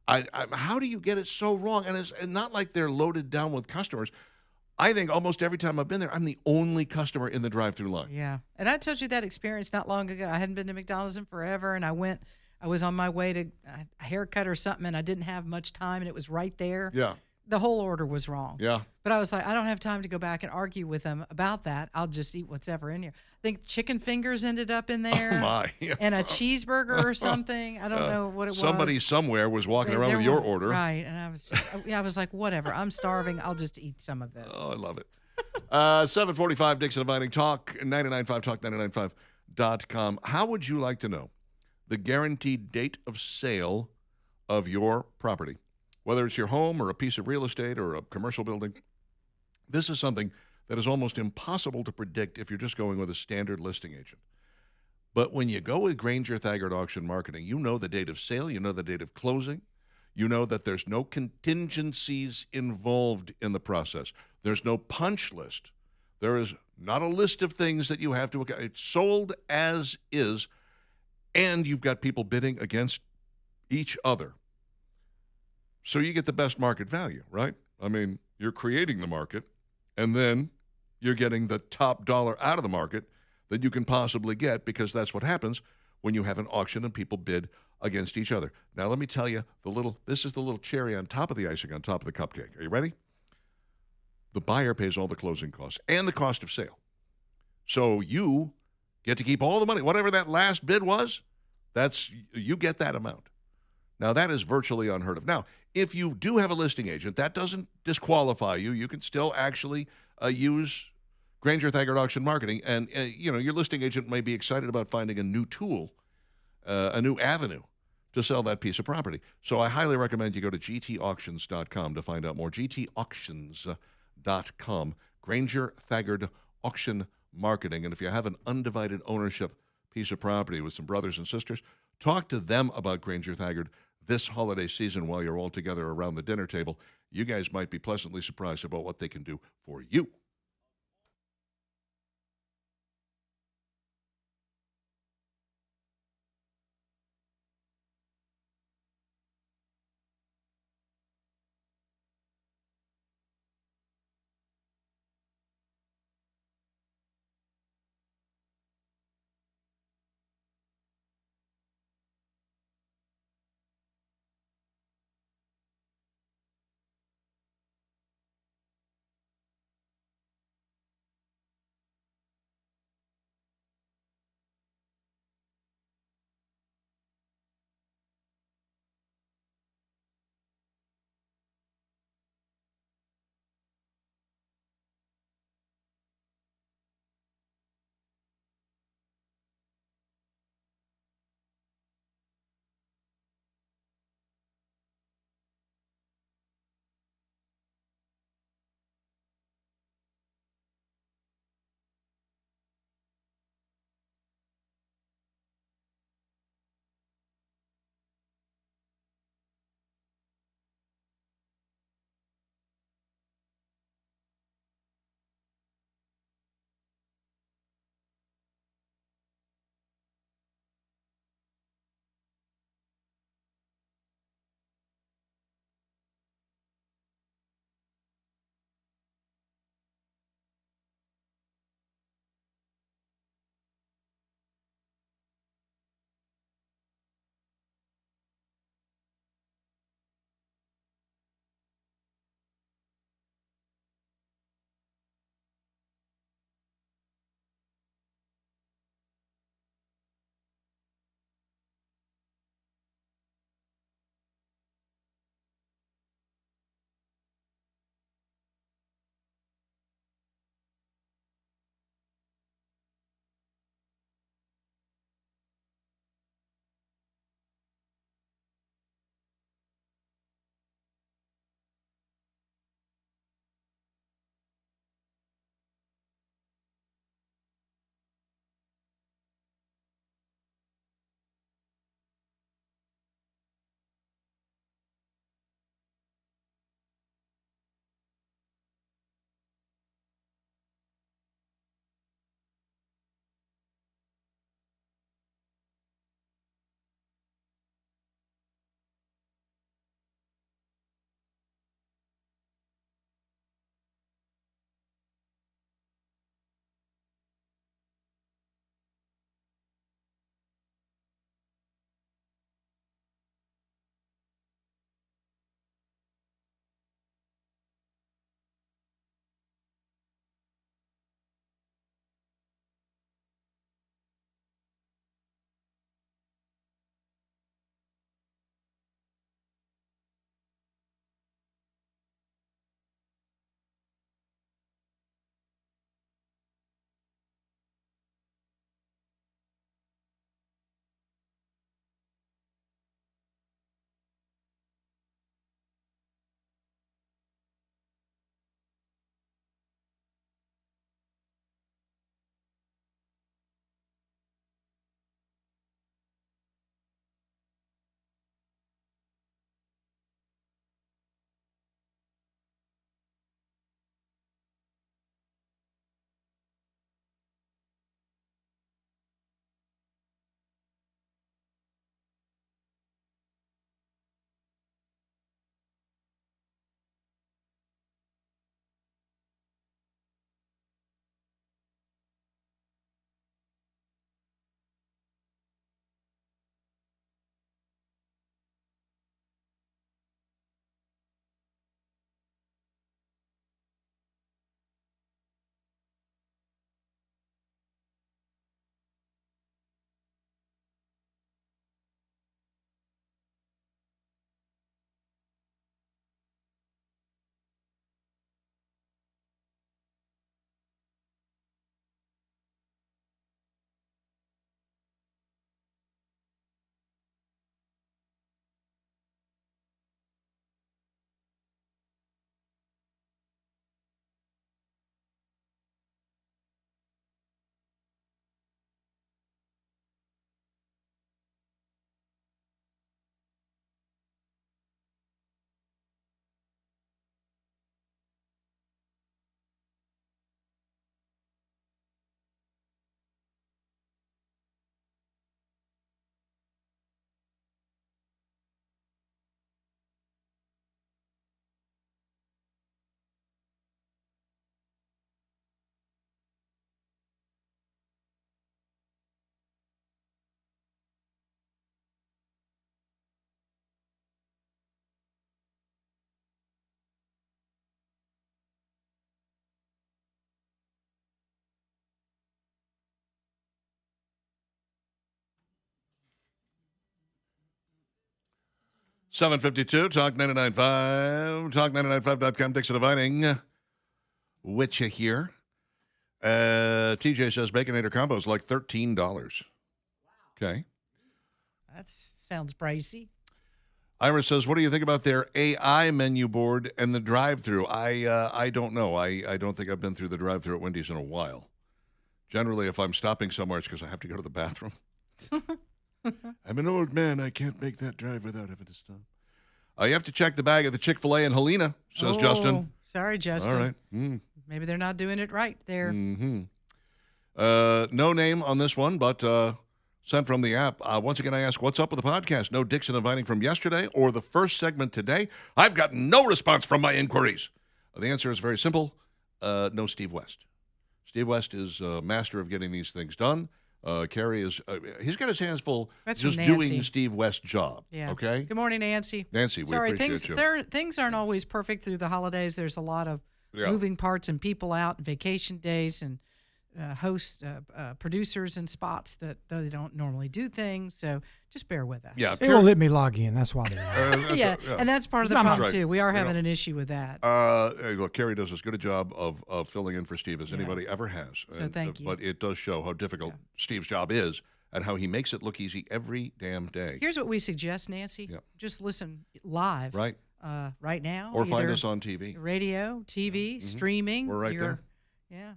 [SPEAKER 1] How do you get it so wrong? And it's not like they're loaded down with customers. I think almost every time I've been there, I'm the only customer in the drive-through line.
[SPEAKER 2] Yeah. And I told you that experience not long ago. I hadn't been to McDonald's in forever, and I was on my way to a haircut or something, and I didn't have much time, and it was right there.
[SPEAKER 1] Yeah.
[SPEAKER 2] The whole order was wrong.
[SPEAKER 1] Yeah.
[SPEAKER 2] But I was like, I don't have time to go back and argue with them about that. I'll just eat what's ever in here. I think chicken fingers ended up in there.
[SPEAKER 1] Oh, my.
[SPEAKER 2] And a cheeseburger or something. I don't know what it was.
[SPEAKER 1] Somebody somewhere was walking around with your order.
[SPEAKER 2] Right. And I was like, whatever. I'm starving. I'll just eat some of this.
[SPEAKER 1] Oh, I love it. 745 Dixon and Vining Talk, 99.5 Talk, 99.5.com. How would you like to know the guaranteed date of sale of your property? Whether it's your home or a piece of real estate or a commercial building, this is something that is almost impossible to predict if you're just going with a standard listing agent. But when you go with Granger Thaggart Auction Marketing, you know the date of sale, you know the date of closing, you know that there's no contingencies involved in the process. There's no punch list. There is not a list of things that you have to. It's sold as is, and you've got people bidding against each other. So you get the best market value, right? I mean, you're creating the market, and then you're getting the top dollar out of the market that you can possibly get, because that's what happens when you have an auction and people bid against each other. Now, let me tell you, this is the little cherry on top of the icing on top of the cupcake. Are you ready? The buyer pays all the closing costs and the cost of sale. So you get to keep all the money. Whatever that last bid was, you get that amount. Now, that is virtually unheard of. Now, if you do have a listing agent, that doesn't disqualify you. You can still actually use Granger Thaggart Auction Marketing. And, your listing agent may be excited about finding a new tool, a new avenue to sell that piece of property. So I highly recommend you go to gtauctions.com to find out more. gtauctions.com. Granger Thaggart Auction Marketing. And if you have an undivided ownership piece of property with some brothers and sisters, talk to them about Granger Thaggart this holiday season while you're all together around the dinner table. You guys might be pleasantly surprised about what they can do for you. 752, Talk 99.5, Talk995.com, Dixon Divining. With you here. TJ says Baconator combo is like $13. Okay.
[SPEAKER 2] That sounds pricey.
[SPEAKER 1] Ira says, what do you think about their AI menu board and the drive-thru? I don't know. I don't think I've been through the drive-thru at Wendy's in a while. Generally, if I'm stopping somewhere, it's because I have to go to the bathroom. I'm an old man. I can't make that drive without having to stop. You have to check the bag at the Chick-fil-A in Helena, says Justin.
[SPEAKER 2] Sorry, Justin.
[SPEAKER 1] All right.
[SPEAKER 2] Maybe they're not doing it right there.
[SPEAKER 1] Mm-hmm. No name on this one, but sent from the app. Once again, I ask, what's up with the podcast? No Dixon Inviting from yesterday or the first segment today? I've got no response from my inquiries. The answer is very simple. No Steve West. Steve West is master of getting these things done. Carrie is, he's got his hands full just doing Steve West's job.
[SPEAKER 2] Yeah.
[SPEAKER 1] Okay?
[SPEAKER 2] Good morning, Nancy.
[SPEAKER 1] Nancy, we appreciate you.
[SPEAKER 2] Things aren't always perfect through the holidays. There's a lot of moving parts and people out, and vacation days, and producers and spots that they don't normally do things. So just bear with us.
[SPEAKER 4] Yeah, they won't let me log in. That's why they're
[SPEAKER 2] yeah, and that's part of the problem too. We are having an issue with that.
[SPEAKER 1] Look, Carrie does as good a job of filling in for Steve as anybody ever has.
[SPEAKER 2] So thank you.
[SPEAKER 1] But it does show how difficult Steve's job is and how he makes it look easy every damn day.
[SPEAKER 2] Here's what we suggest, Nancy. Just listen live.
[SPEAKER 1] Right.
[SPEAKER 2] Right now.
[SPEAKER 1] Or find us on TV.
[SPEAKER 2] Radio, TV, streaming.
[SPEAKER 1] We're right there.
[SPEAKER 2] Yeah.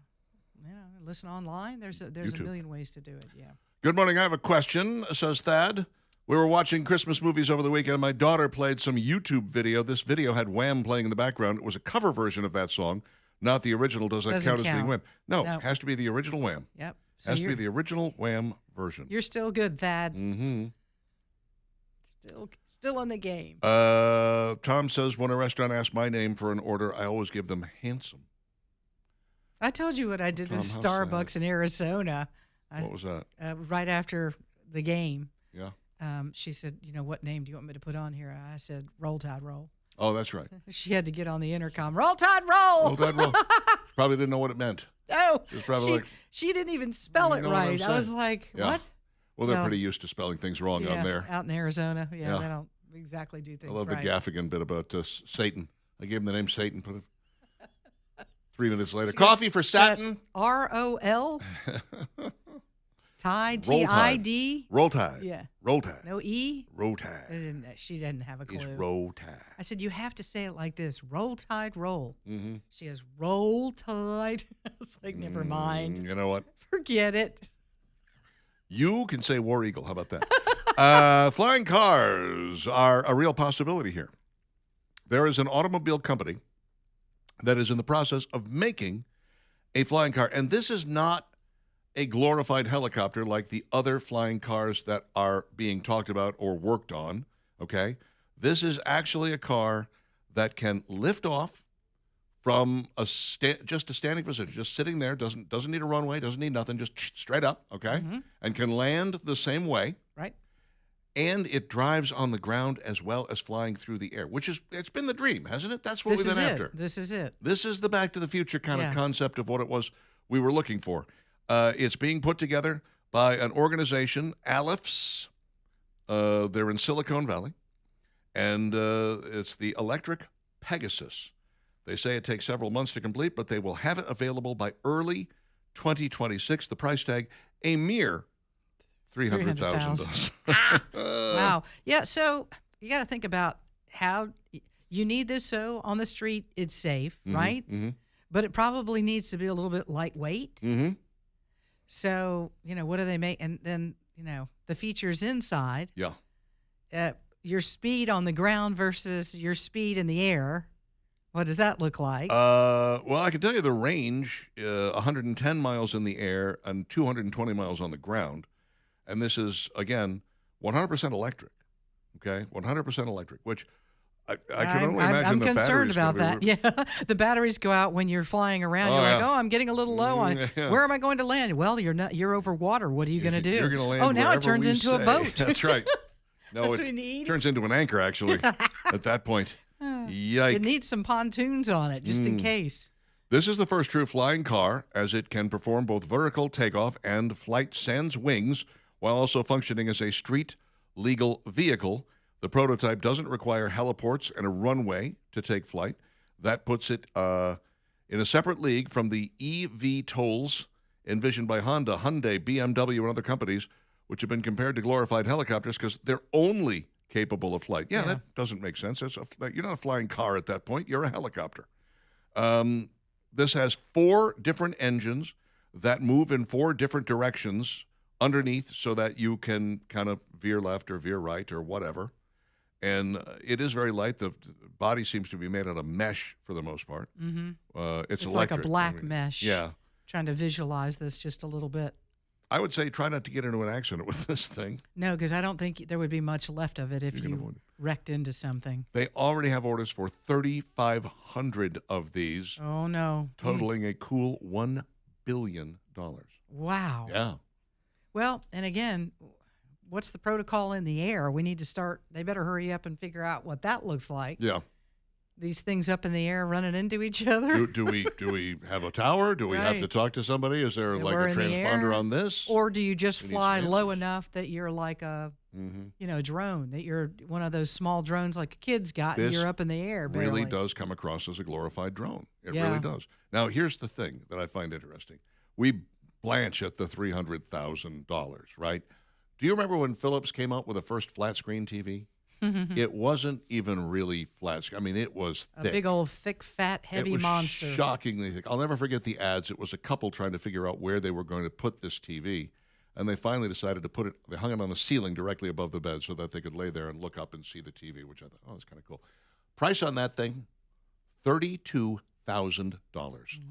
[SPEAKER 2] Listen online. There's a million ways to do it. Yeah.
[SPEAKER 1] Good morning. I have a question, says Thad. We were watching Christmas movies over the weekend. My daughter played some YouTube video. This video had Wham playing in the background. It was a cover version of that song, not the original. Does that count as being Wham? No, it has to be the original Wham.
[SPEAKER 2] Yep.
[SPEAKER 1] So has to be the original Wham version.
[SPEAKER 2] You're still good, Thad.
[SPEAKER 1] Mm-hmm.
[SPEAKER 2] Still in the game.
[SPEAKER 1] Tom says, when a restaurant asks my name for an order, I always give them handsome.
[SPEAKER 2] I told you what I did with Starbucks in Arizona.
[SPEAKER 1] What was that?
[SPEAKER 2] Right after the game.
[SPEAKER 1] Yeah.
[SPEAKER 2] She said, what name do you want me to put on here? I said, Roll Tide Roll.
[SPEAKER 1] Oh, that's right.
[SPEAKER 2] She had to get on the intercom. Roll Tide Roll!
[SPEAKER 1] Roll Tide Roll. Probably didn't know what it meant.
[SPEAKER 2] No.
[SPEAKER 1] She
[SPEAKER 2] didn't even spell it right. I was like, what?
[SPEAKER 1] Well, they're pretty used to spelling things wrong on there.
[SPEAKER 2] Out in Arizona. Yeah, they don't exactly do things right.
[SPEAKER 1] I love the Gaffigan bit about Satan. I gave him the name Satan. 3 minutes later. Coffee for Satin.
[SPEAKER 2] R-O-L? Tide. T-I-D?
[SPEAKER 1] Roll Tide.
[SPEAKER 2] Yeah.
[SPEAKER 1] Roll Tide.
[SPEAKER 2] No E?
[SPEAKER 1] Roll Tide.
[SPEAKER 2] She didn't have a clue.
[SPEAKER 1] It's Roll Tide.
[SPEAKER 2] I said, you have to say it like this. Roll Tide, roll.
[SPEAKER 1] Mm-hmm.
[SPEAKER 2] She goes, Roll Tide. I was like, never mind.
[SPEAKER 1] You know what?
[SPEAKER 2] Forget it.
[SPEAKER 1] You can say War Eagle. How about that? Flying cars are a real possibility here. There is an automobile company that is in the process of making a flying car. And this is not a glorified helicopter like the other flying cars that are being talked about or worked on, okay? This is actually a car that can lift off from just a standing position, just sitting there, doesn't need a runway, doesn't need nothing, just straight up, okay? Mm-hmm. And can land the same way.
[SPEAKER 2] Right.
[SPEAKER 1] And it drives on the ground as well as flying through the air, it's been the dream, hasn't it? That's what we've been after.
[SPEAKER 2] This is it.
[SPEAKER 1] This is the Back to the Future kind of concept of what it was we were looking for. It's being put together by an organization, Aleph. They're in Silicon Valley, and it's the Electric Pegasus. They say it takes several months to complete, but they will have it available by early 2026. The price tag, a mere $300,000.
[SPEAKER 2] Wow. Yeah, so you got to think about how you need this so on the street it's safe, right? Mm-hmm. But it probably needs to be a little bit lightweight.
[SPEAKER 1] Mm-hmm.
[SPEAKER 2] So, what do they make? And then, the features inside.
[SPEAKER 1] Yeah.
[SPEAKER 2] Your speed on the ground versus your speed in the air. What does that look like?
[SPEAKER 1] Well, I can tell you the range, 110 miles in the air and 220 miles on the ground. And this is, again, 100% electric, okay? 100% electric, which I can only imagine
[SPEAKER 2] I'm
[SPEAKER 1] the
[SPEAKER 2] concerned about that. Yeah, the batteries go out when you're flying around. You're like, I'm getting a little low on. Where am I going to land? Well, you're over water. What are you going to do?
[SPEAKER 1] You're going to land
[SPEAKER 2] now it turns into a boat.
[SPEAKER 1] That's right. No,
[SPEAKER 2] That's what we need.
[SPEAKER 1] Turns into an anchor, actually, at that point. Yikes.
[SPEAKER 2] It needs some pontoons on it, just in case.
[SPEAKER 1] This is the first true flying car, as it can perform both vertical takeoff and flight sans wings, while also functioning as a street-legal vehicle. The prototype doesn't require heliports and a runway to take flight. That puts it in a separate league from the eVTOLs envisioned by Honda, Hyundai, BMW, and other companies, which have been compared to glorified helicopters because they're only capable of flight. Yeah, that doesn't make sense. You're not a flying car at that point. You're a helicopter. This has 4 different engines that move in 4 different directions underneath so that you can kind of veer left or veer right or whatever. And it is very light. The body seems to be made out of mesh for the most part.
[SPEAKER 2] Mm-hmm.
[SPEAKER 1] It's electric.
[SPEAKER 2] Like a black mesh.
[SPEAKER 1] Yeah.
[SPEAKER 2] Trying to visualize this just a little bit.
[SPEAKER 1] I would say try not to get into an accident with this thing.
[SPEAKER 2] No, because I don't think there would be much left of it if you wrecked into something.
[SPEAKER 1] They already have orders for 3,500 of these.
[SPEAKER 2] Oh, no.
[SPEAKER 1] Totaling a cool $1 billion.
[SPEAKER 2] Wow.
[SPEAKER 1] Yeah.
[SPEAKER 2] Well, and again, what's the protocol in the air? We need to start. They better hurry up and figure out what that looks like.
[SPEAKER 1] Yeah.
[SPEAKER 2] These things up in the air running into each other.
[SPEAKER 1] Do we have a tower? Do we have to talk to somebody? Is there like a transponder on this?
[SPEAKER 2] Or do you just fly low enough that you're like a drone, that you're one of those small drones like a kid's got, and you're up in the air barely.
[SPEAKER 1] Really does come across as a glorified drone. It really does. Now, here's the thing that I find interesting. We blanch at the $300,000, right? Do you remember when Philips came out with the first flat screen TV? It wasn't even really flat screen. I mean, it was thick.
[SPEAKER 2] A big old thick, fat, heavy monster.
[SPEAKER 1] Shockingly thick. I'll never forget the ads. It was a couple trying to figure out where they were going to put this TV. And they finally decided to they hung it on the ceiling directly above the bed so that they could lay there and look up and see the TV, which I thought, that's kind of cool. Price on that thing, $32,000.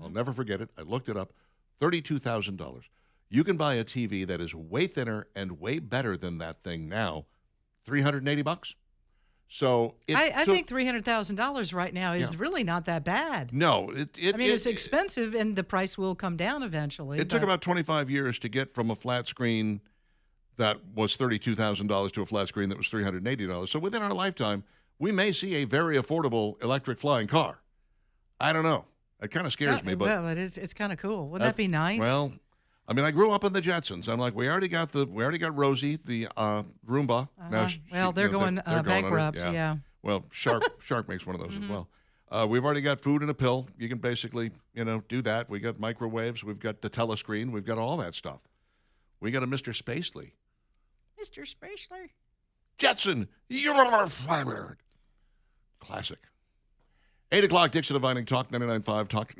[SPEAKER 1] I'll never forget it. I looked it up. $32,000. You can buy a TV that is way thinner and way better than that thing now. $380. So
[SPEAKER 2] I think $300,000 right now is really not that bad.
[SPEAKER 1] No,
[SPEAKER 2] it's expensive, and the price will come down eventually.
[SPEAKER 1] It took about 25 years to get from a flat screen that was $32,000 to a flat screen that was $380. So within our lifetime, we may see a very affordable electric flying car. I don't know. It kind of scares me, but
[SPEAKER 2] it's kind of cool. Wouldn't that be nice?
[SPEAKER 1] Well, I mean, I grew up in the Jetsons. I'm like, we already got Rosie, the Roomba. Now
[SPEAKER 2] they're going bankrupt. Yeah.
[SPEAKER 1] Well, Shark makes one of those as well. We've already got food in a pill. You can basically, do that. We got microwaves. We've got the telescreen. We've got all that stuff. We got a Mr. Spacely.
[SPEAKER 2] Mr. Spacely.
[SPEAKER 1] Jetson, you're fired. Classic. 8 o'clock, Dixon and Vining Talk 99.5 Talk.